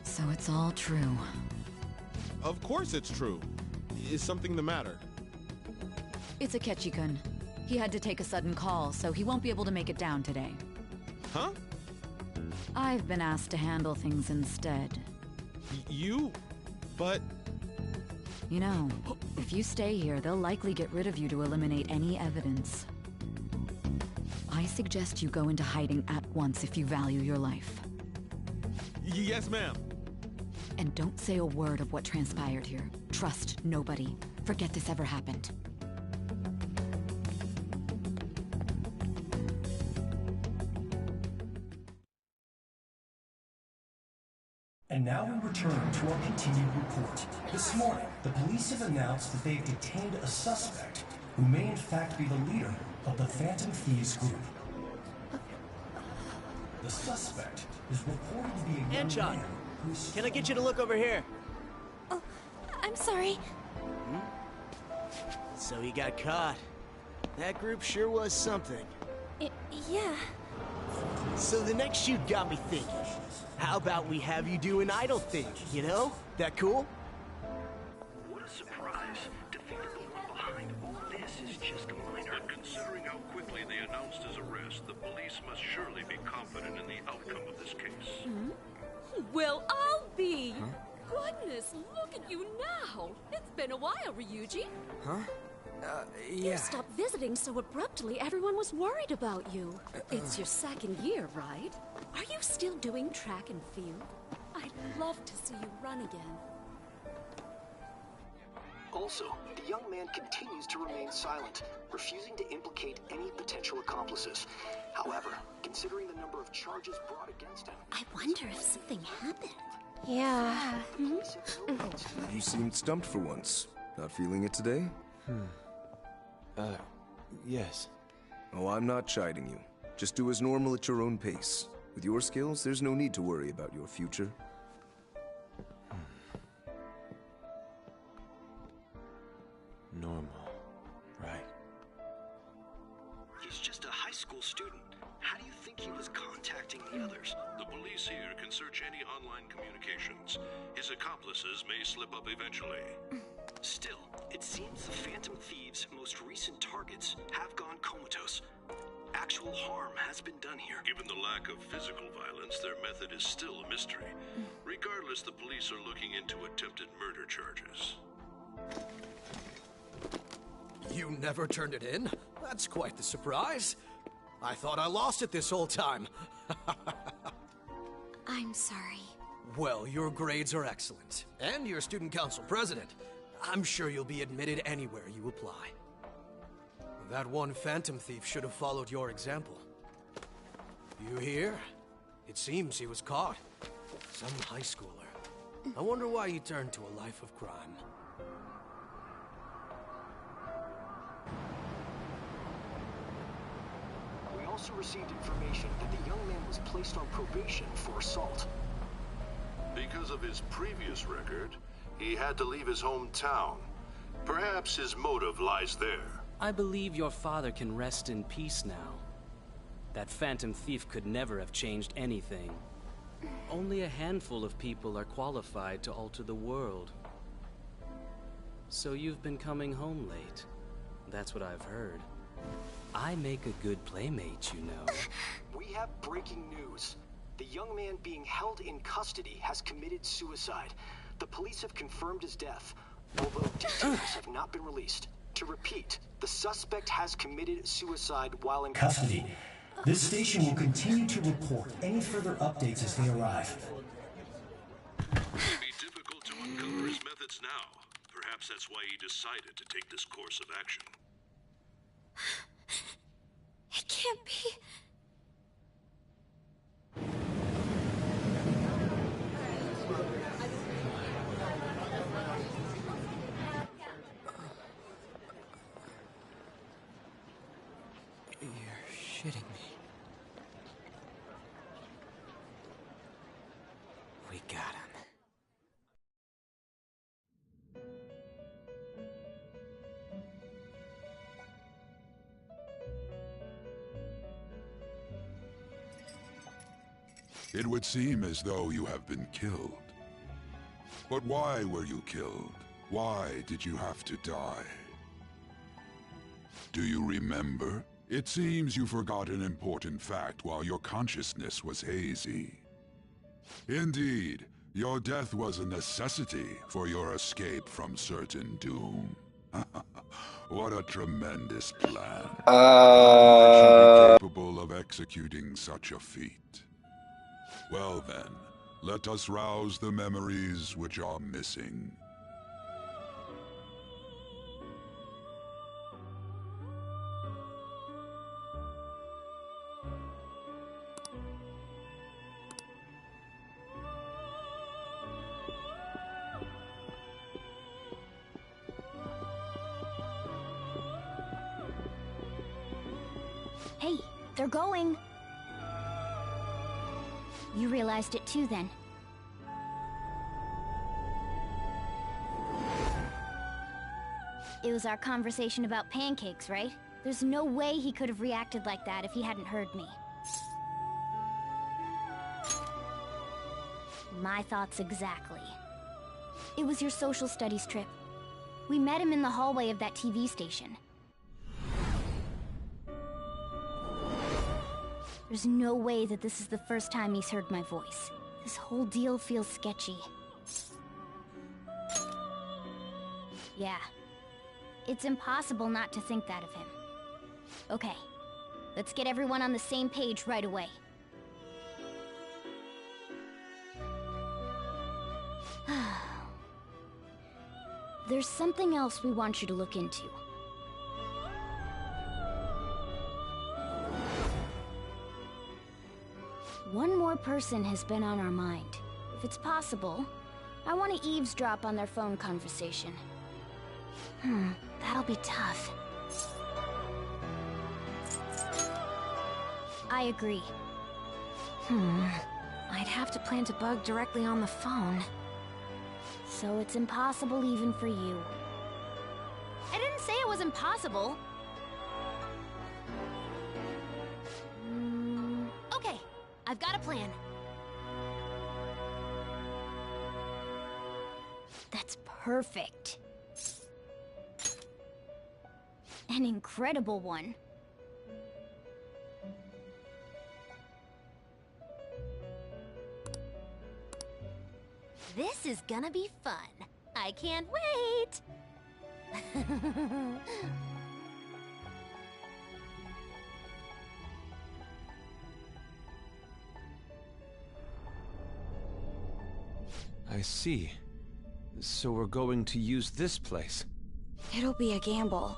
So it's all true.
Of course it's true. Is something the matter?
It's Akechi-kun. He had to take a sudden call, so he won't be able to make it down today.
Huh?
I've been asked to handle things instead.
You? But...
You know, if you stay here, they'll likely get rid of you to eliminate any evidence. I suggest you go into hiding at once if you value your life.
Yes, ma'am.
And don't say a word of what transpired here. Trust nobody. Forget this ever happened.
And now we return to our continued report. This morning, the police have announced that they've detained a suspect who may in fact be the leader of the Phantom Thieves group. The suspect is reported to be a young
Anchon,
man who...
Can I get you to look over here?
Oh, I'm sorry.
So he got caught. That group sure was something.
Yeah.
So the next shoot got me thinking. How about we have you do an idol thing, you know? That cool?
What a surprise. Defeating the one behind all this is just a minor. And considering how quickly they announced his arrest, the police must surely be confident in the outcome of this case.
Well, I'll be. Goodness, look at you now. It's been a while, Ryuji.
Huh?
Yeah.
You stopped visiting so abruptly, everyone was worried about you. It's your second year, right? Are you still doing track and field? I'd love to see you run again.
Also, the young man continues to remain silent, refusing to implicate any potential accomplices. However, considering the number of charges brought against him...
I wonder if something happened.
Yeah.
You seemed stumped for once. Not feeling it today?
Yes.
Oh, I'm not chiding you. Just do as normal at your own pace. With your skills, there's no need to worry about your future.
Normal. Right.
He's just a high school student. How do you think he was contacting the others?
The police here can search any online communications. His accomplices may slip up eventually.
Still, it seems the Phantom Thieves' most recent targets have gone comatose. Actual harm has been done here.
Given the lack of physical violence, their method is still a mystery. Regardless, the police are looking into attempted murder charges.
You never turned it in? That's quite the surprise. I thought I lost it this whole time.
I'm sorry.
Well, your grades are excellent. And you're student council president. I'm sure you'll be admitted anywhere you apply. That one Phantom Thief should have followed your example. You hear? It seems he was caught. Some high schooler. I wonder why he turned to a life of crime.
We also received information that the young man was placed on probation for assault.
Because of his previous record, he had to leave his hometown. Perhaps his motive lies there.
I believe your father can rest in peace now. That Phantom Thief could never have changed anything. Only a handful of people are qualified to alter the world. So you've been coming home late. That's what I've heard. I make a good playmate, you know.
We have breaking news. The young man being held in custody has committed suicide. The police have confirmed his death, although details have not been released. To repeat, the suspect has committed suicide while in
Custody. This station will continue to report any further updates as they arrive.
It would be difficult to uncover his methods now. Perhaps that's why he decided to take this course of action.
It can't be.
You're shitting me. We got him.
It would seem as though you have been killed. But why were you killed? Why did you have to die? Do you remember? It seems you forgot an important fact while your consciousness was hazy. Indeed, your death was a necessity for your escape from certain doom. What a tremendous plan. How much you be capable of executing such a feat? Well then, let us rouse the memories which are missing.
Hey, they're going. You realized it too, then. It was our conversation about pancakes, right? There's no way he could have reacted like that if he hadn't heard me. My thoughts exactly. It was your social studies trip. We met him in the hallway of that TV station. There's no way that this is the first time he's heard my voice. This whole deal feels sketchy. Yeah. It's impossible not to think that of him. Okay, let's get everyone on the same page right away. There's something else we want you to look into. One more person has been on our mind. If it's possible, I want to eavesdrop on their phone conversation. That'll be tough. I agree. I'd have to plant a bug directly on the phone. So it's impossible even for you. I didn't say it was impossible. Okay, I've got a plan. That's perfect. An incredible one. This is gonna be fun. I can't wait!
I see. So we're going to use this place.
It'll be a gamble.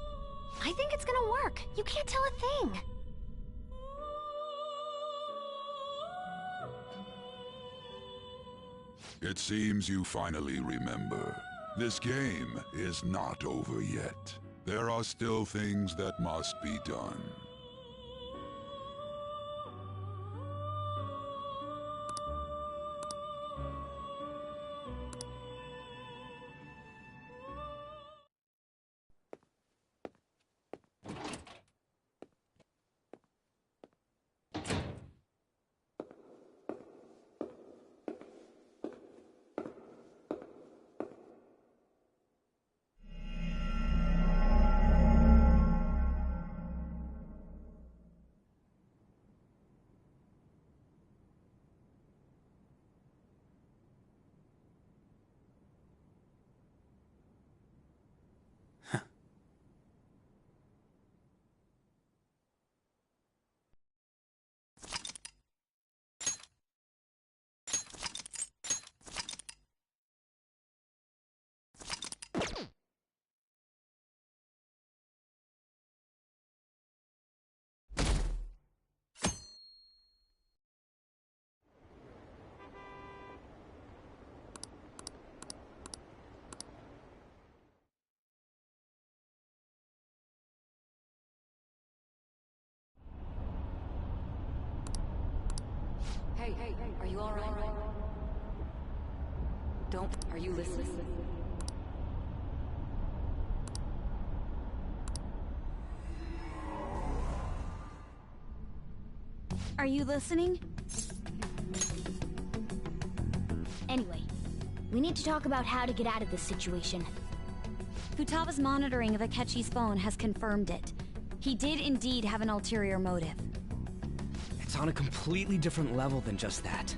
I think it's gonna work. You can't tell a thing.
It seems you finally remember. This game is not over yet. There are still things that must be done.
Hey, are you alright? Are you listening?
Are you listening? Anyway, we need to talk about how to get out of this situation. Futaga's monitoring of Akechi's phone has confirmed it. He did indeed have an ulterior motive.
It's on a completely different level than just that.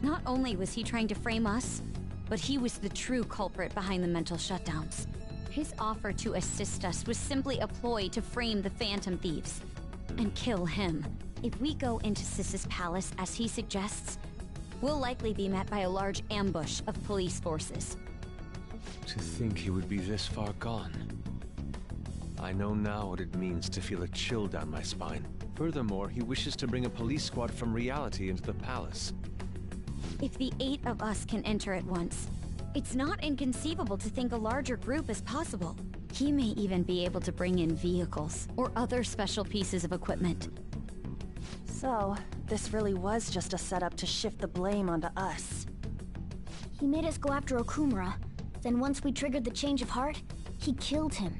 Not only was he trying to frame us, but he was the true culprit behind the mental shutdowns. His offer to assist us was simply a ploy to frame the Phantom Thieves and kill him. If we go into Sis's palace as he suggests, we'll likely be met by a large ambush of police forces.
To think he would be this far gone. I know now what it means to feel a chill down my spine. Furthermore, he wishes to bring a police squad from reality into the palace.
If the 8 of us can enter at once, it's not inconceivable to think a larger group is possible. He may even be able to bring in vehicles or other special pieces of equipment.
So, this really was just a setup to shift the blame onto us.
He made us go after Okumura. Then once we triggered the change of heart, he killed him.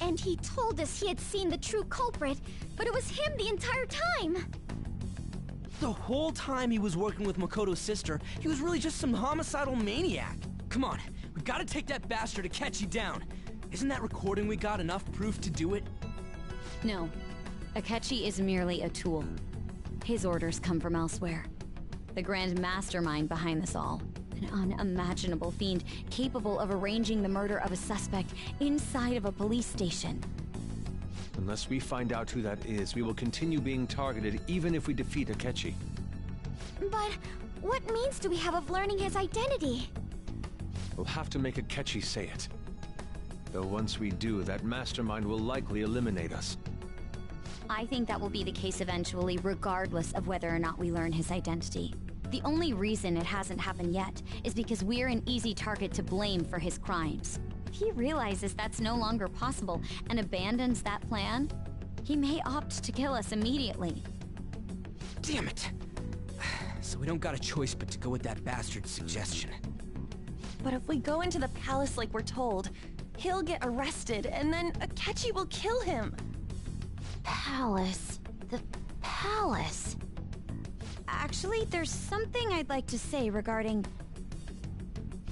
And he told us he had seen the true culprit, but it was him the entire time!
The whole time he was working with Makoto's sister, he was really just some homicidal maniac. Come on, we gotta take that bastard Akechi down. Isn't that recording we got enough proof to do it?
No. Akechi is merely a tool. His orders come from elsewhere. The grand mastermind behind this all An unimaginable fiend capable of arranging the murder of a suspect inside of a police station.
Unless we find out who that is, we will continue being targeted even if we defeat Akechi.
But what means do we have of learning his identity?
We'll have to make Akechi say it. Though once we do, that mastermind will likely eliminate us.
I think that will be the case eventually, regardless of whether or not we learn his identity. The only reason it hasn't happened yet is because we're an easy target to blame for his crimes. If he realizes that's no longer possible and abandons that plan, he may opt to kill us immediately.
Damn it! So we don't got a choice but to go with that bastard's suggestion.
But if we go into the palace like we're told, he'll get arrested, and then Akechi will kill him.
Palace. The palace. Actually, there's something I'd like to say regarding...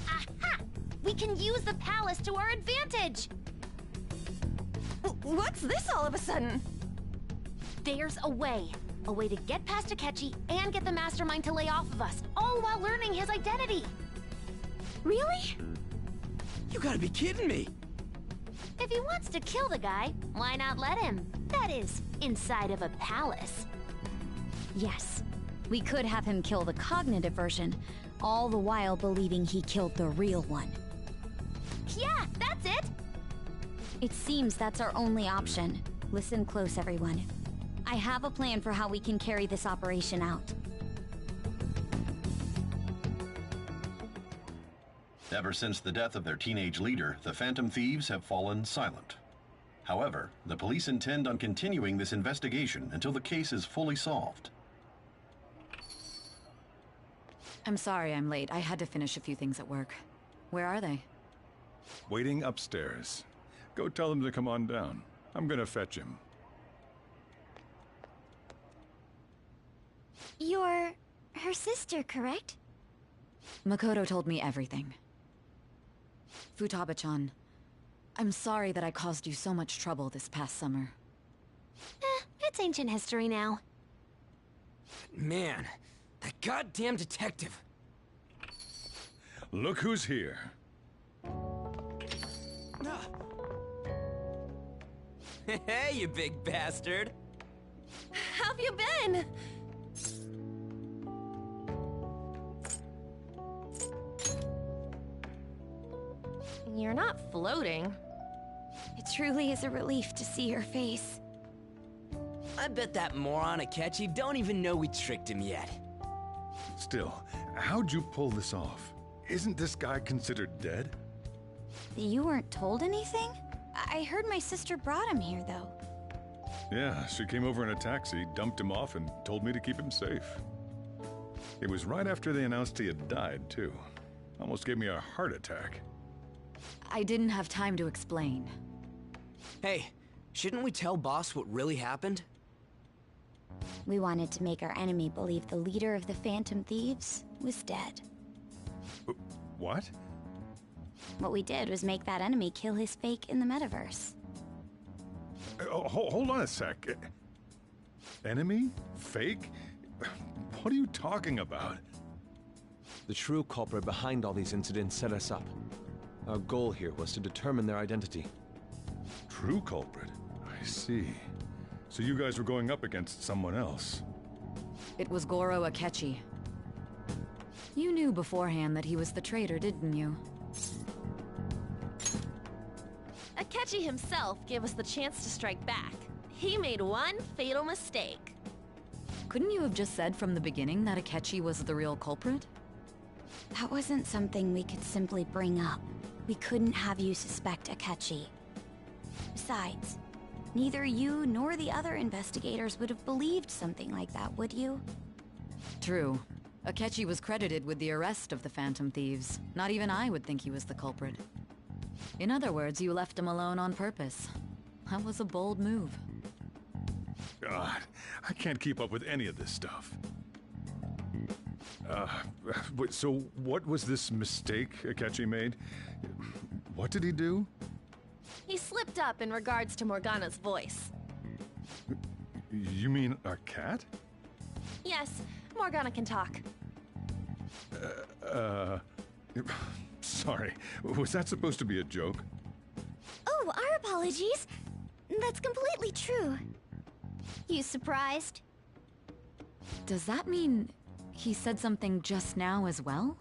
Aha! We can use the palace to our advantage!
What's this all of a sudden?
There's a way. A way to get past Akechi and get the mastermind to lay off of us, all while learning his identity.
Really?
You gotta be kidding me!
If he wants to kill the guy, why not let him? That is, inside of a palace.
Yes. We could have him kill the cognitive version, all the while believing he killed the real one.
Yeah, that's it!
It seems that's our only option. Listen close, everyone. I have a plan for how we can carry this operation out.
Ever since the death of their teenage leader, the Phantom Thieves have fallen silent. However, the police intend on continuing this investigation until the case is fully solved.
I'm sorry I'm late. I had to finish a few things at work. Where are they?
Waiting upstairs. Go tell them to come on down. I'm gonna fetch him.
You're her sister, correct?
Makoto told me everything. Futaba-chan, I'm sorry that I caused you so much trouble this past summer.
It's ancient history now.
Man, that goddamn detective.
Look who's here.
Hey, you big bastard.
How have you been? You're not floating.
It truly is a relief to see your face.
I bet that moron Akechi don't even know we tricked him yet.
Still, how'd you pull this off? Isn't this guy considered dead?
You weren't told anything? I heard my sister brought him here, though.
Yeah, she came over in a taxi, dumped him off, and told me to keep him safe. It was right after they announced he had died, too. Almost gave me a heart attack.
I didn't have time to explain.
Hey, shouldn't we tell boss what really happened?
We wanted to make our enemy believe the leader of the Phantom Thieves was dead.
What?
What we did was make that enemy kill his fake in the metaverse.
Hold on a sec. Enemy? Fake? What are you talking about?
The true culprit behind all these incidents set us up. Our goal here was to determine their identity.
True culprit? I see. So you guys were going up against someone else.
It was Goro Akechi. You knew beforehand that he was the traitor, didn't you?
Akechi himself gave us the chance to strike back. He made one fatal mistake.
Couldn't you have just said from the beginning that Akechi was the real culprit?
That wasn't something we could simply bring up. We couldn't have you suspect Akechi. Besides, neither you nor the other investigators would have believed something like that, would you?
True. Akechi was credited with the arrest of the Phantom Thieves. Not even I would think he was the culprit. In other words, you left him alone on purpose. That was a bold move.
God, I can't keep up with any of this stuff. So what was this mistake Akechi made? What did he do?
He slipped up in regards to Morgana's voice.
You mean a cat?
Yes, Morgana can talk.
Sorry, was that supposed to be a joke?
Oh, our apologies. That's completely true. You surprised?
Does that mean he said something just now as well?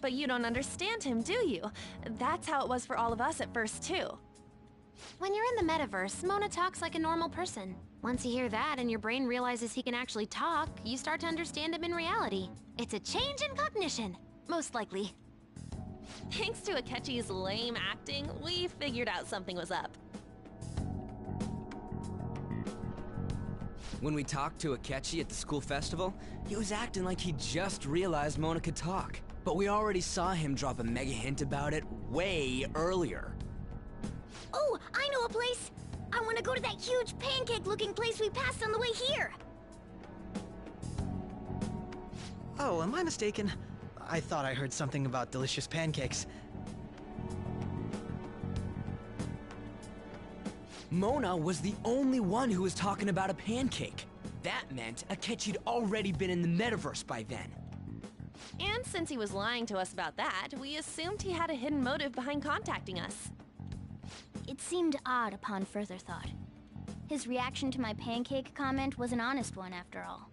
But you don't understand him, do you? That's how it was for all of us at first, too.
When you're in the metaverse, Mona talks like a normal person. Once you hear that and your brain realizes he can actually talk, you start to understand him in reality. It's a change in cognition, most likely.
Thanks to Akechi's lame acting, we figured out something was up.
When we talked to Akechi at the school festival, he was acting like he just realized Mona could talk. But we already saw him drop a mega hint about it way earlier.
Oh, I know a place! I want to go to that huge pancake-looking place we passed on the way here!
Oh, am I mistaken? I thought I heard something about delicious pancakes.
Mona was the only one who was talking about a pancake. That meant Akechi'd already been in the metaverse by then.
And since he was lying to us about that, we assumed he had a hidden motive behind contacting us.
It seemed odd upon further thought. His reaction to my pancake comment was an honest one, after all.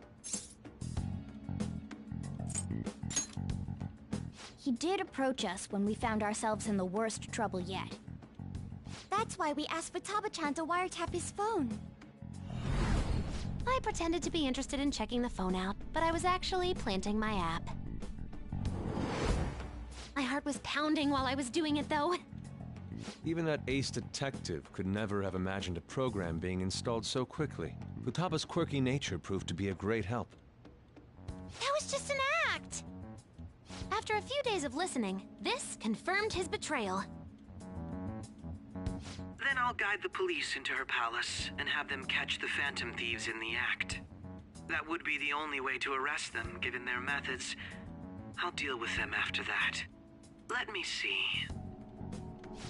He did approach us when we found ourselves in the worst trouble yet. That's why we asked Futaba-chan to wiretap his phone.
I pretended to be interested in checking the phone out, but I was actually planting my app. My heart was pounding while I was doing it, though.
Even that ace detective could never have imagined a program being installed so quickly. Futaba's quirky nature proved to be a great help.
That was just an act! After a few days of listening, this confirmed his betrayal.
Then I'll guide the police into her palace and have them catch the Phantom Thieves in the act. That would be the only way to arrest them, given their methods. I'll deal with them after that. Let me see.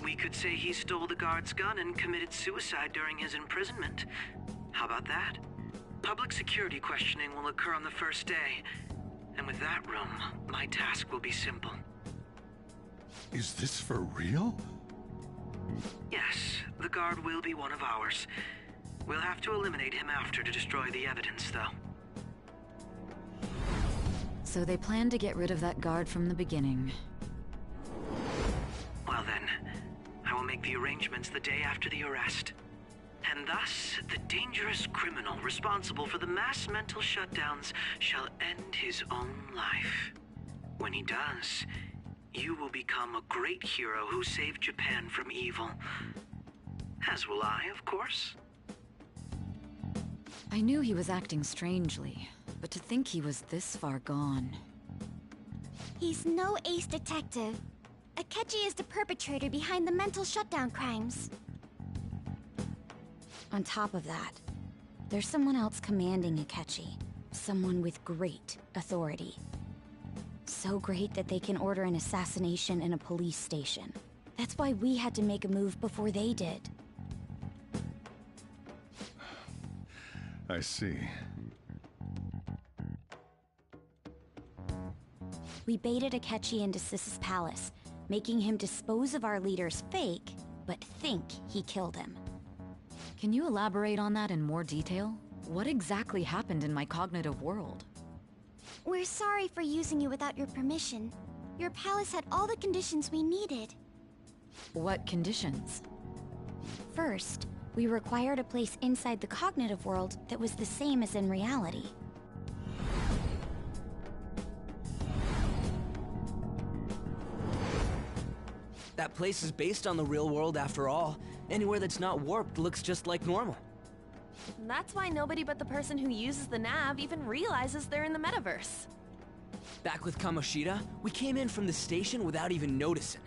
We could say he stole the guard's gun and committed suicide during his imprisonment. How about that? Public security questioning will occur on the first day. And with that room, my task will be simple.
Is this for real?
Yes, the guard will be one of ours. We'll have to eliminate him after to destroy the evidence, though.
So they planned to get rid of that guard from the beginning.
Well then, I will make the arrangements the day after the arrest. And thus, the dangerous criminal responsible for the mass mental shutdowns shall end his own life. When he does, you will become a great hero who saved Japan from evil. As will I, of course.
I knew he was acting strangely, but to think he was this far gone.
He's no ace detective. Akechi is the perpetrator behind the mental shutdown crimes. On top of that, there's someone else commanding Akechi. Someone with great authority. So great that they can order an assassination in a police station. That's why we had to make a move before they did.
I see.
We baited Akechi into Sis's palace, making him dispose of our leader's fake, but think he killed him.
Can you elaborate on that in more detail? What exactly happened in my cognitive world?
We're sorry for using you without your permission. Your palace had all the conditions we needed.
What conditions?
First, we required a place inside the cognitive world that was the same as in reality.
That place is based on the real world after all. Anywhere that's not warped looks just like normal.
That's why nobody but the person who uses the nav even realizes they're in the metaverse.
Back with Kamoshida, we came in from the station without even noticing.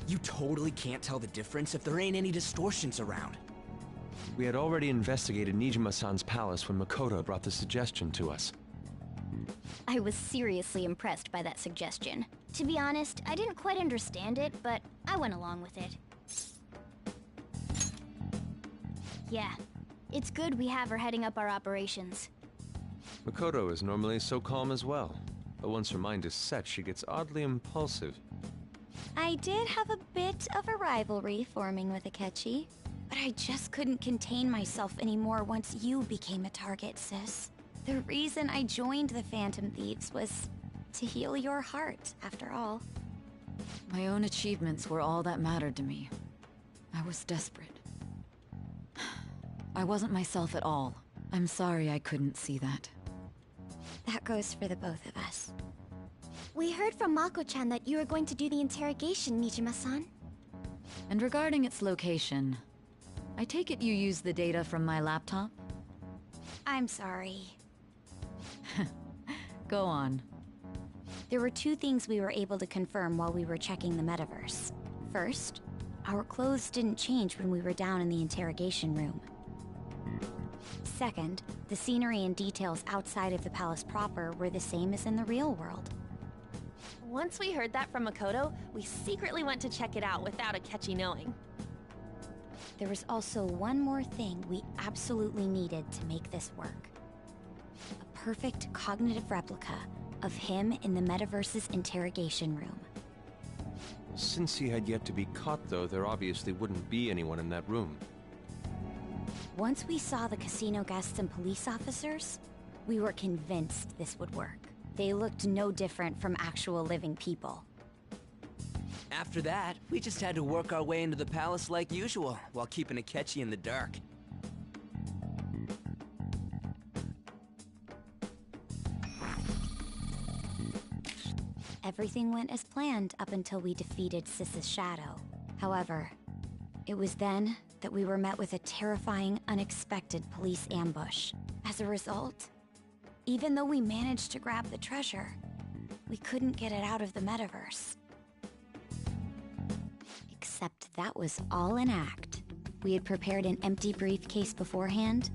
You totally can't tell the difference if there ain't any distortions around.
We had already investigated Nijima-san's palace when Makoto brought the suggestion to us.
I was seriously impressed by that suggestion. To be honest, I didn't quite understand it, but I went along with it. Yeah, it's good we have her heading up our operations.
Makoto is normally so calm as well, but once her mind is set, she gets oddly impulsive.
I did have a bit of a rivalry forming with Akechi, but I just couldn't contain myself anymore once you became a target, sis. The reason I joined the Phantom Thieves was to heal your heart, after all.
My own achievements were all that mattered to me. I was desperate. I wasn't myself at all. I'm sorry I couldn't see that.
That goes for the both of us.
We heard from Mako-chan that you were going to do the interrogation, Nijima-san.
And regarding its location, I take it you used the data from my laptop?
I'm sorry.
Go on.
There were two things we were able to confirm while we were checking the metaverse. First, our clothes didn't change when we were down in the interrogation room. Second, the scenery and details outside of the palace proper were the same as in the real world.
Once we heard that from Makoto, we secretly went to check it out without Akechi knowing.
There was also one more thing we absolutely needed to make this work. A perfect cognitive replica of him in the metaverse's interrogation room.
Since he had yet to be caught, though, there obviously wouldn't be anyone in that room.
Once we saw the casino guests and police officers, we were convinced this would work. They looked no different from actual living people.
After that, we just had to work our way into the palace like usual, while keeping Akechi in the dark.
Everything went as planned up until we defeated Sis's shadow. However, it was then that we were met with a terrifying, unexpected police ambush. As a result, even though we managed to grab the treasure, we couldn't get it out of the metaverse. Except that was all an act. We had prepared an empty briefcase beforehand,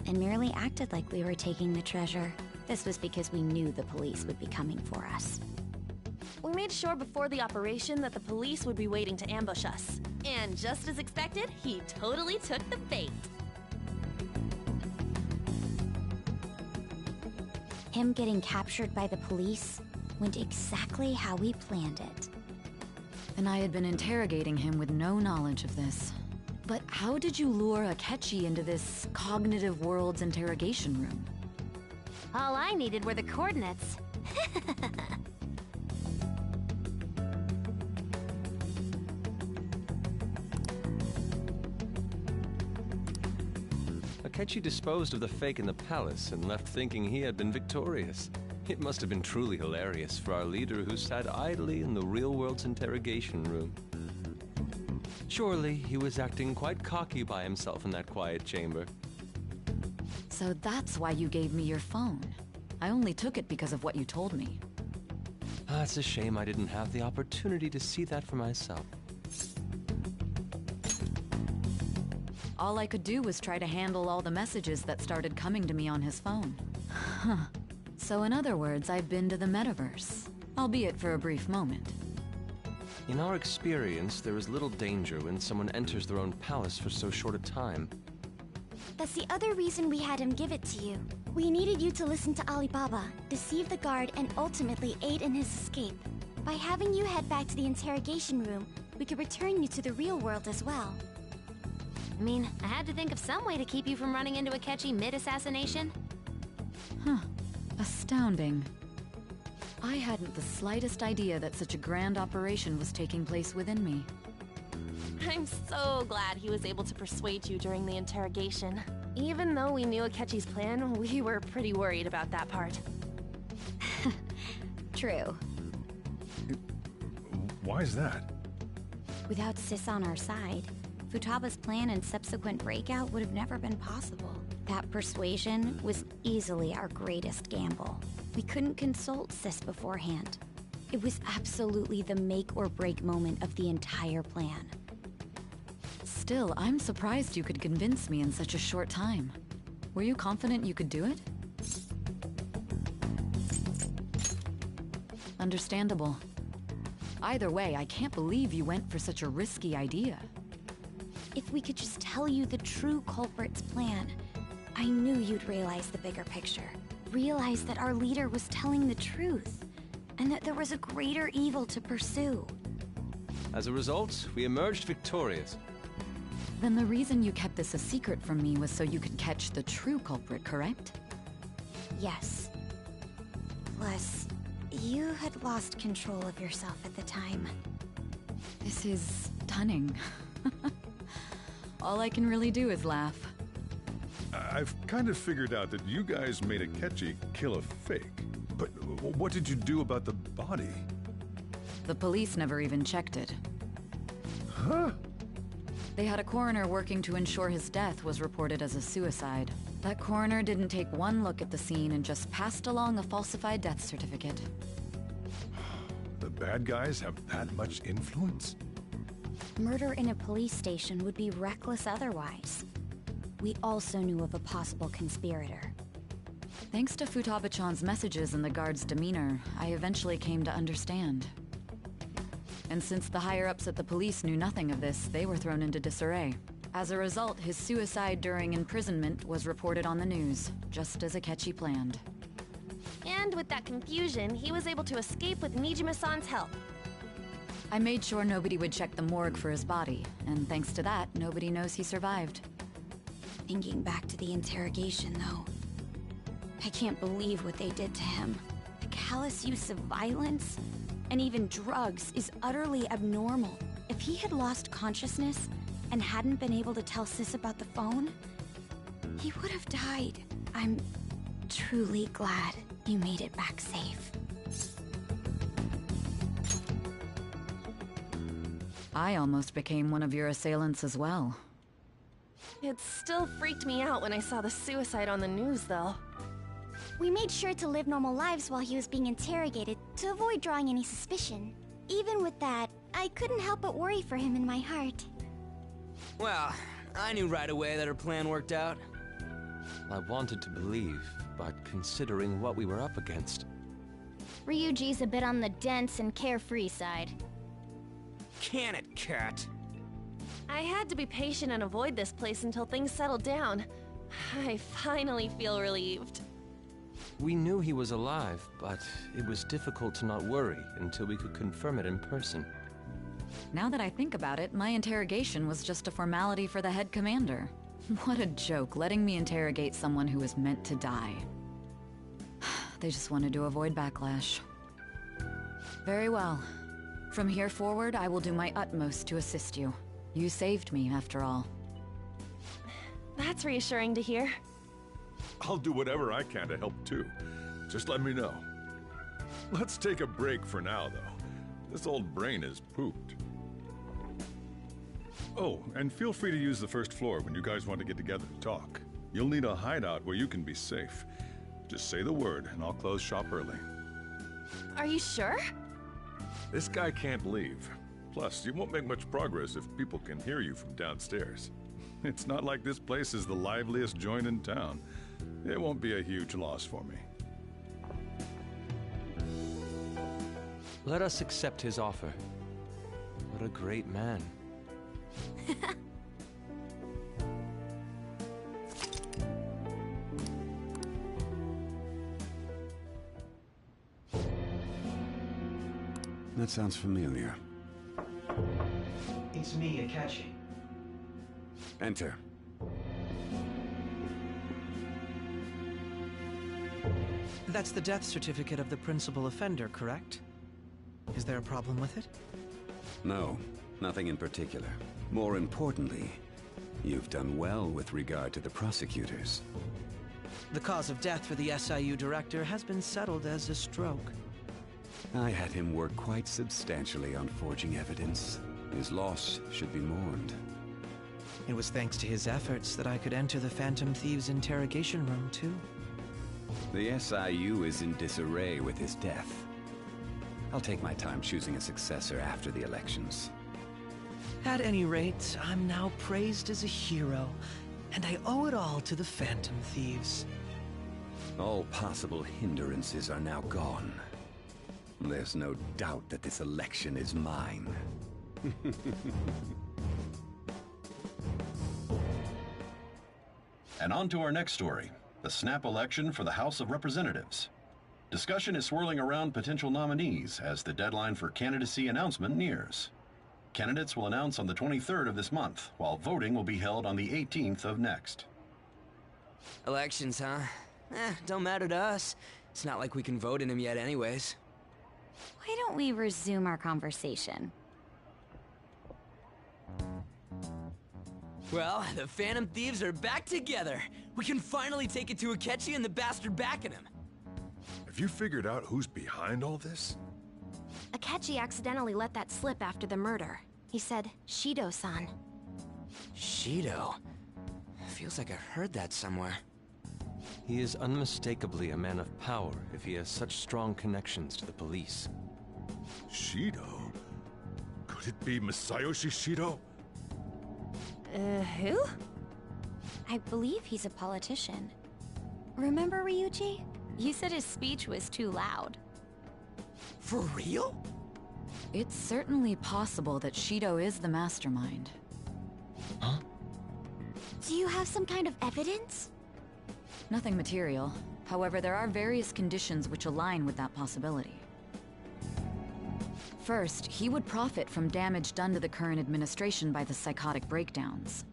and merely acted like we were taking the treasure. This was because we knew the police would be coming for us.
We made sure before the operation that the police would be waiting to ambush us. And just as expected, he totally took the bait.
Him getting captured by the police went exactly how we planned it.
And I had been interrogating him with no knowledge of this. But how did you lure Akechi into this cognitive world's interrogation room?
All I needed were the coordinates.
Akechi disposed of the fake in the palace and left thinking he had been victorious. It must have been truly hilarious for our leader who sat idly in the real world's interrogation room. Surely he was acting quite cocky by himself in that quiet chamber.
So that's why you gave me your phone. I only took it because of what you told me.
It's a shame I didn't have the opportunity to see that for myself.
All I could do was try to handle all the messages that started coming to me on his phone. Huh. So in other words, I've been to the metaverse, albeit for a brief moment.
In our experience, there is little danger when someone enters their own palace for so short a time.
That's the other reason we had him give it to you. We needed you to listen to Alibaba, deceive the guard, and ultimately aid in his escape. By having you head back to the interrogation room, we could return you to the real world as well.
I mean, I had to think of some way to keep you from running into Akechi mid-assassination.
Huh. Astounding. I hadn't the slightest idea that such a grand operation was taking place within me.
I'm so glad he was able to persuade you during the interrogation. Even though we knew Akechi's plan, we were pretty worried about that part.
True.
Why is that?
Without Sis on our side, Futaba's plan and subsequent breakout would have never been possible. That persuasion was easily our greatest gamble. We couldn't consult Sis beforehand. It was absolutely the make or break moment of the entire plan.
Still, I'm surprised you could convince me in such a short time. Were you confident you could do it? Understandable. Either way, I can't believe you went for such a risky idea.
If we could just tell you the true culprit's plan, I knew you'd realize the bigger picture. realized that our leader was telling the truth, and that there was a greater evil to pursue.
As a result, we emerged victorious.
Then the reason you kept this a secret from me was so you could catch the true culprit, correct?
Yes. Plus, you had lost control of yourself at the time.
This is stunning. All I can really do is laugh.
I've kind of figured out that you guys made Akechi kill a fake. But what did you do about the body?
The police never even checked it.
Huh?
They had a coroner working to ensure his death was reported as a suicide. That coroner didn't take one look at the scene and just passed along a falsified death certificate.
The bad guys have that much influence?
Murder in a police station would be reckless otherwise. We also knew of a possible conspirator.
Thanks to Futaba-chan's messages and the guard's demeanor, I eventually came to understand. And since the higher-ups at the police knew nothing of this, they were thrown into disarray. As a result, his suicide during imprisonment was reported on the news, just as Akechi planned.
And with that confusion, he was able to escape with Nijima-san's help.
I made sure nobody would check the morgue for his body, and thanks to that, nobody knows he survived.
Thinking back to the interrogation, though, I can't believe what they did to him. The callous use of violence, and even drugs, is utterly abnormal. If he had lost consciousness and hadn't been able to tell Sis about the phone, he would have died. I'm truly glad you made it back safe.
I almost became one of your assailants as well.
It still freaked me out when I saw the suicide on the news, though.
We made sure to live normal lives while he was being interrogated to avoid drawing any suspicion. Even with that, I couldn't help but worry for him in my heart.
Well, I knew right away that her plan worked out.
I wanted to believe, but considering what we were up against...
Ryuji's a bit on the dense and carefree side.
Can it, Cat?
I had to be patient and avoid this place until things settled down. I finally feel relieved.
We knew he was alive, but it was difficult to not worry until we could confirm it in person.
Now that I think about it, my interrogation was just a formality for the head commander. What a joke, letting me interrogate someone who was meant to die. They just wanted to avoid backlash. Very well. From here forward, I will do my utmost to assist you. You saved me, after all.
That's reassuring to hear.
I'll do whatever I can to help too. Just let me know. Let's take a break for now, though. This old brain is pooped. Oh, and feel free to use the first floor when you guys want to get together to talk. You'll need a hideout where you can be safe. Just say the word, and I'll close shop early.
Are you sure?
This guy can't leave. Plus, you won't make much progress if people can hear you from downstairs. It's not like this place is the liveliest joint in town. It won't be a huge loss for me.
Let us accept his offer. What a great man.
That sounds familiar.
It's me, Akechi.
Enter.
That's the death certificate of the principal offender, correct? Is there a problem with it?
No, nothing in particular. More importantly, you've done well with regard to the prosecutors.
The cause of death for the SIU director has been settled as a stroke.
I had him work quite substantially on forging evidence. His loss should be mourned.
It was thanks to his efforts that I could enter the Phantom Thieves' interrogation room, too.
The SIU is in disarray with his death. I'll take my time choosing a successor after the elections.
At any rate, I'm now praised as a hero, and I owe it all to the Phantom Thieves.
All possible hindrances are now gone. There's no doubt that this election is mine.
And on to our next story. the snap election for the House of Representatives. Discussion is swirling around potential nominees as the deadline for candidacy announcement nears. Candidates will announce on the 23rd of this month, while voting will be held on the 18th of next.
Elections, huh? Don't matter to us. It's not like we can vote in them yet anyways.
Why don't we resume our conversation?
Well, the Phantom Thieves are back together. We can finally take it to Akechi and the bastard backing him.
Have you figured out who's behind all this?
Akechi accidentally let that slip after the murder. He said, Shido-san.
Shido? Feels like I've heard that somewhere.
He is unmistakably a man of power if he has such strong connections to the police.
Shido? Could it be Masayoshi Shido?
Who? I believe he's a politician. Remember, Ryuji? You said his speech was too loud.
For real?
It's certainly possible that Shido is the mastermind.
Huh?
Do you have some kind of evidence?
Nothing material. However, there are various conditions which align with that possibility. First, he would profit from damage done to the current administration by the psychotic breakdowns.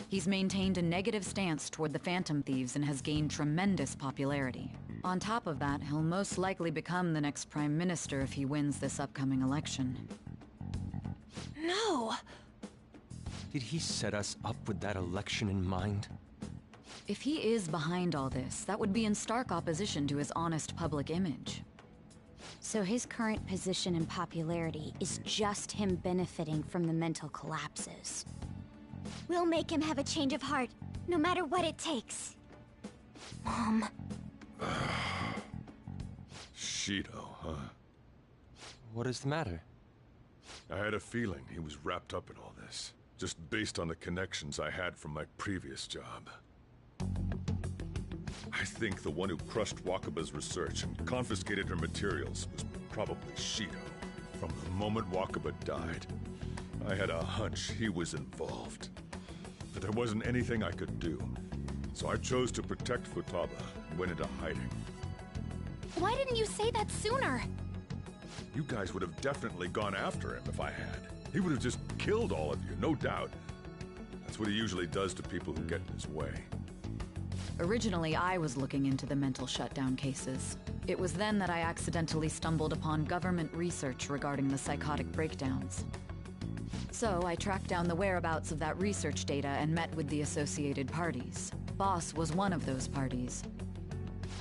He's maintained a negative stance toward the Phantom Thieves and has gained tremendous popularity. On top of that, he'll most likely become the next Prime Minister if he wins this upcoming election.
No!
Did he set us up with that election in mind?
If he is behind all this, that would be in stark opposition to his honest public image.
So his current position and popularity is just him benefiting from the mental collapses.
We'll make him have a change of heart, no matter what it takes.
Mom.
Shido, huh?
What is the matter?
I had a feeling he was wrapped up in all this, just based on the connections I had from my previous job. I think the one who crushed Wakaba's research and confiscated her materials was probably Shido. From the moment Wakaba died, I had a hunch he was involved. But there wasn't anything I could do, so I chose to protect Futaba and went into hiding.
Why didn't you say that sooner?
You guys would have definitely gone after him if I had. He would have just killed all of you, no doubt. That's what he usually does to people who get in his way.
Originally, I was looking into the mental shutdown cases. It was then that I accidentally stumbled upon government research regarding the psychotic breakdowns. So I tracked down the whereabouts of that research data and met with the associated parties. Boss was one of those parties.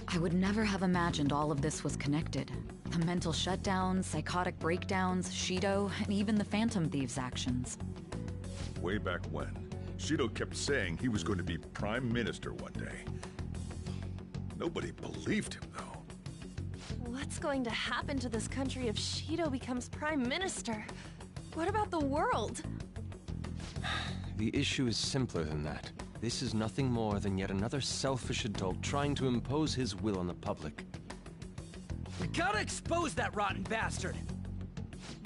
I would never have imagined all of this was connected. The mental shutdowns, psychotic breakdowns, Shido, and even the Phantom Thieves' actions.
Way back when, Shido kept saying he was going to be Prime Minister one day. Nobody believed him, though.
What's going to happen to this country if Shido becomes Prime Minister? What about the world?
The issue is simpler than that. This is nothing more than yet another selfish adult trying to impose his will on the public.
We gotta expose that rotten bastard!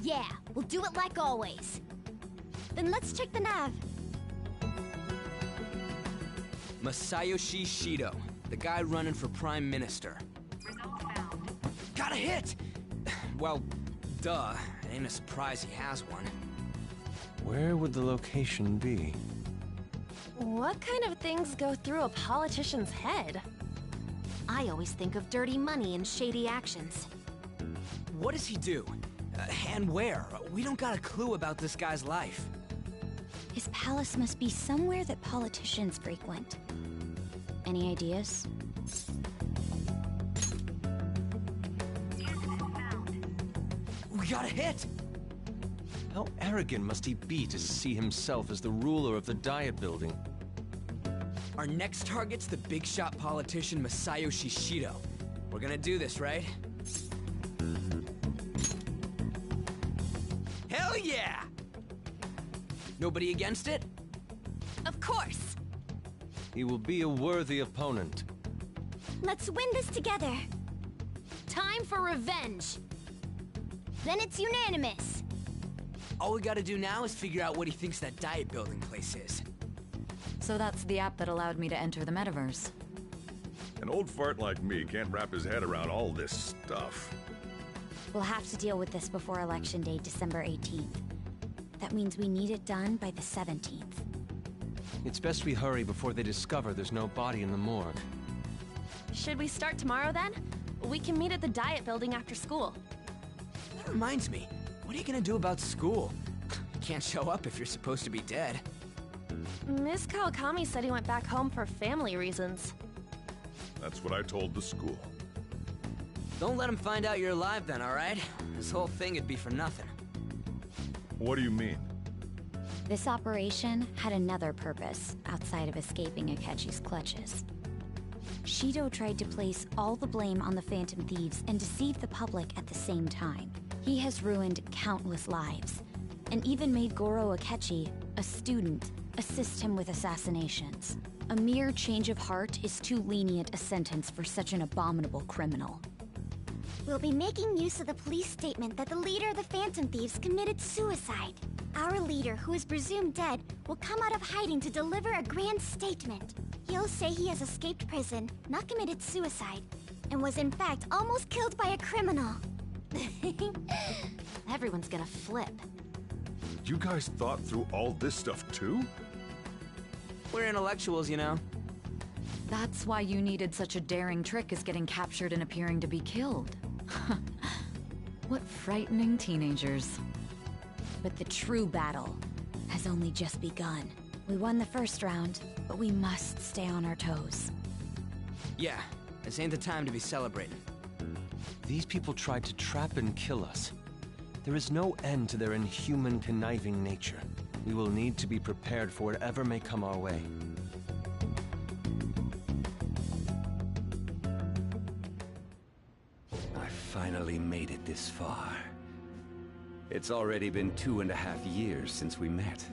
Yeah, we'll do it like always. Then let's check the nav.
Masayoshi Shido, the guy running for Prime Minister. Got a hit! Well, duh. It ain't a surprise he has one.
Where would the location be?
What kind of things go through a politician's head?
I always think of dirty money and shady actions.
What does he do? And where? We don't got a clue about this guy's life.
His palace must be somewhere that politicians frequent. Any ideas?
We got a hit!
How arrogant must he be to see himself as the ruler of the Diet Building?
Our next target's the big shot politician Masayoshi Shido. We're gonna do this, right? Hell yeah! Nobody against it?
Of course!
He will be a worthy opponent.
Let's win this together.
Time for revenge!
Then it's unanimous.
All we gotta do now is figure out what he thinks that Diet Building place is.
So that's the app that allowed me to enter the metaverse.
An old fart like me can't wrap his head around all this stuff.
We'll have to deal with this before Election Day, December 18th. That means we need it done by the 17th.
It's best we hurry before they discover there's no body in the morgue.
Should we start tomorrow then? We can meet at the Diet Building after school.
That reminds me, what are you gonna do about school? You can't show up if you're supposed to be dead.
Miss Kawakami said he went back home for family reasons.
That's what I told the school.
Don't let him find out you're alive then, alright? This whole thing would be for nothing.
What do you mean?
This operation had another purpose outside of escaping Akechi's clutches. Shido tried to place all the blame on the Phantom Thieves and deceive the public at the same time. He has ruined countless lives, and even made Goro Akechi, a student, assist him with assassinations. A mere change of heart is too lenient a sentence for such an abominable criminal.
We'll be making use of the police statement that the leader of the Phantom Thieves committed suicide. Our leader, who is presumed dead, will come out of hiding to deliver a grand statement. He'll say he has escaped prison, not committed suicide, and was in fact almost killed by a criminal.
Everyone's gonna flip.
You guys thought through all this stuff too?
We're intellectuals, you know.
That's why you needed such a daring trick as getting captured and appearing to be killed. What frightening teenagers.
But the true battle has only just begun. We won the first round, but we must stay on our toes.
Yeah, this ain't the time to be celebrating.
These people tried to trap and kill us. There is no end to their inhuman, conniving nature. We will need to be prepared for whatever may come our way.
I finally made it this far. It's already been 2.5 years since we met.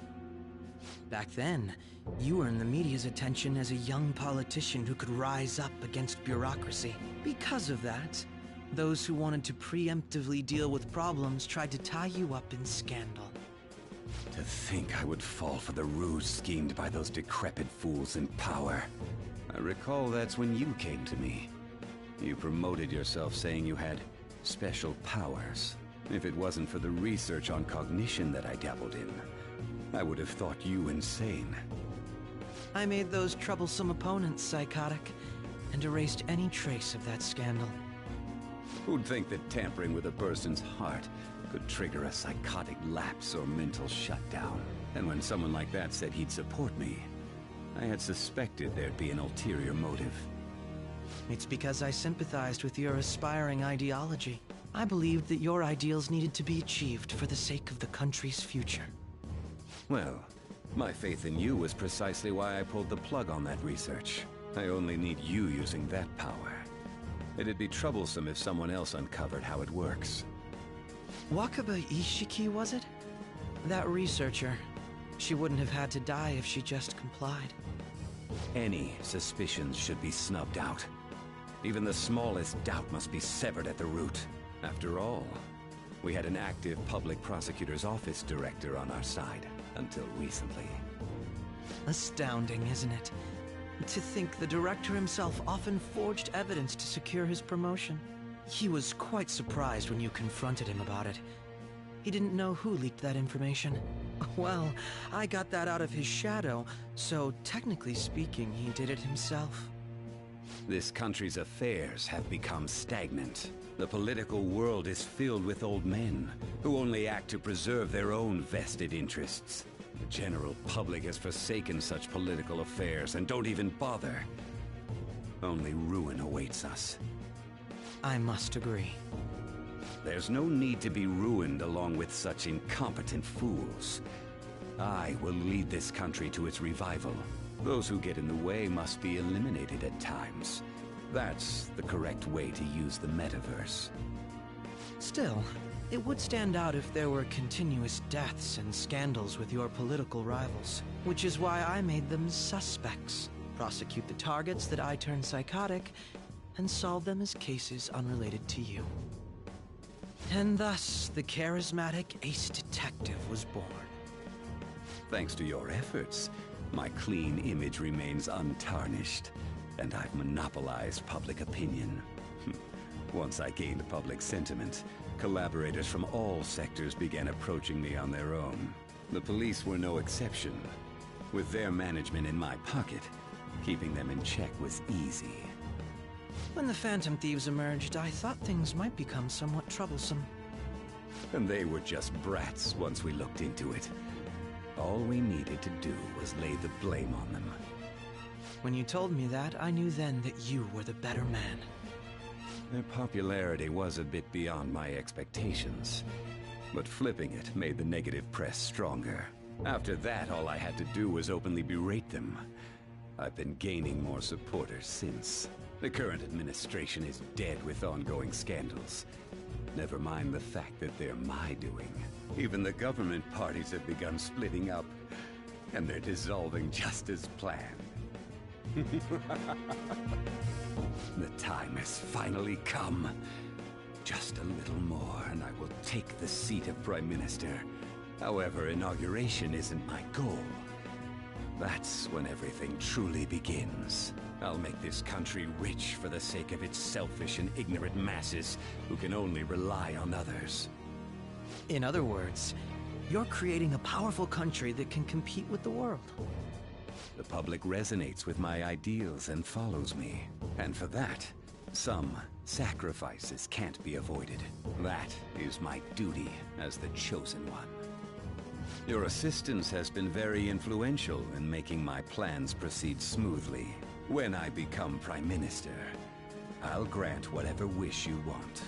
Back then, you earned the media's attention as a young politician who could rise up against bureaucracy. Because of that, those who wanted to preemptively deal with problems tried to tie you up in scandal.
To think I would fall for the ruse schemed by those decrepit fools in power. I recall that's when you came to me. You promoted yourself saying you had special powers. If it wasn't for the research on cognition that I dabbled in, I would have thought you insane.
I made those troublesome opponents psychotic, and erased any trace of that scandal.
Who'd think that tampering with a person's heart could trigger a psychotic lapse or mental shutdown? And when someone like that said he'd support me, I had suspected there'd be an ulterior motive.
It's because I sympathized with your aspiring ideology. I believed that your ideals needed to be achieved for the sake of the country's future.
Well, my faith in you was precisely why I pulled the plug on that research. I only need you using that power. It'd be troublesome if someone else uncovered how it works.
Wakaba Ishiki, was it? That researcher. She wouldn't have had to die if she just complied.
Any suspicions should be snubbed out. Even the smallest doubt must be severed at the root. After all, we had an active public prosecutor's office director on our side, until recently.
Astounding, isn't it? To think the director himself often forged evidence to secure his promotion. He was quite surprised when you confronted him about it. He didn't know who leaked that information. Well, I got that out of his shadow, so technically speaking, he did it himself.
This country's affairs have become stagnant. The political world is filled with old men who only act to preserve their own vested interests. The general public has forsaken such political affairs and don't even bother. Only ruin awaits us.
I must agree.
There's no need to be ruined along with such incompetent fools. I will lead this country to its revival. Those who get in the way must be eliminated at times. That's the correct way to use the metaverse.
Still, it would stand out if there were continuous deaths and scandals with your political rivals, which is why I made them suspects. Prosecute the targets that I turn psychotic, and solve them as cases unrelated to you. And thus, the charismatic ace detective was born.
Thanks to your efforts, my clean image remains untarnished. and I've monopolized public opinion. Once I gained public sentiment, collaborators from all sectors began approaching me on their own. The police were no exception. With their management in my pocket, keeping them in check was easy.
When the Phantom Thieves emerged, I thought things might become somewhat troublesome.
And they were just brats once we looked into it. All we needed to do was lay the blame on them.
When you told me that, I knew then that you were the better man.
Their popularity was a bit beyond my expectations, but flipping it made the negative press stronger. After that, all I had to do was openly berate them. I've been gaining more supporters since. The current administration is dead with ongoing scandals. Never mind the fact that they're my doing. Even the government parties have begun splitting up, and they're dissolving just as planned. The time has finally come. Just a little more, and I will take the seat of Prime Minister. However, inauguration isn't my goal. That's when everything truly begins. I'll make this country rich for the sake of its selfish and ignorant masses who can only rely on others.
In other words, you're creating a powerful country that can compete with the world.
The public resonates with my ideals and follows me. And for that, some sacrifices can't be avoided. That is my duty as the Chosen One. Your assistance has been very influential in making my plans proceed smoothly. When I become Prime Minister, I'll grant whatever wish you want.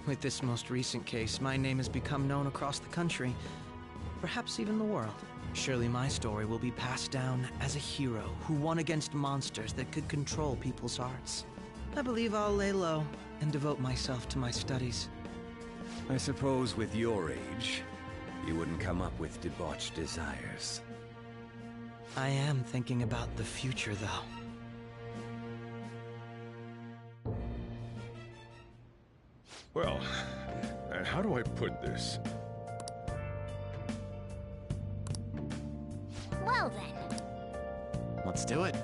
With this most recent case, my name has become known across the country, perhaps even the world. Surely my story will be passed down as a hero who won against monsters that could control people's hearts. I believe I'll lay low and devote myself to my studies.
I suppose with your age, you wouldn't come up with debauched desires.
I am thinking about the future, though.
Well, how do I put this?
Well then.
Let's do it.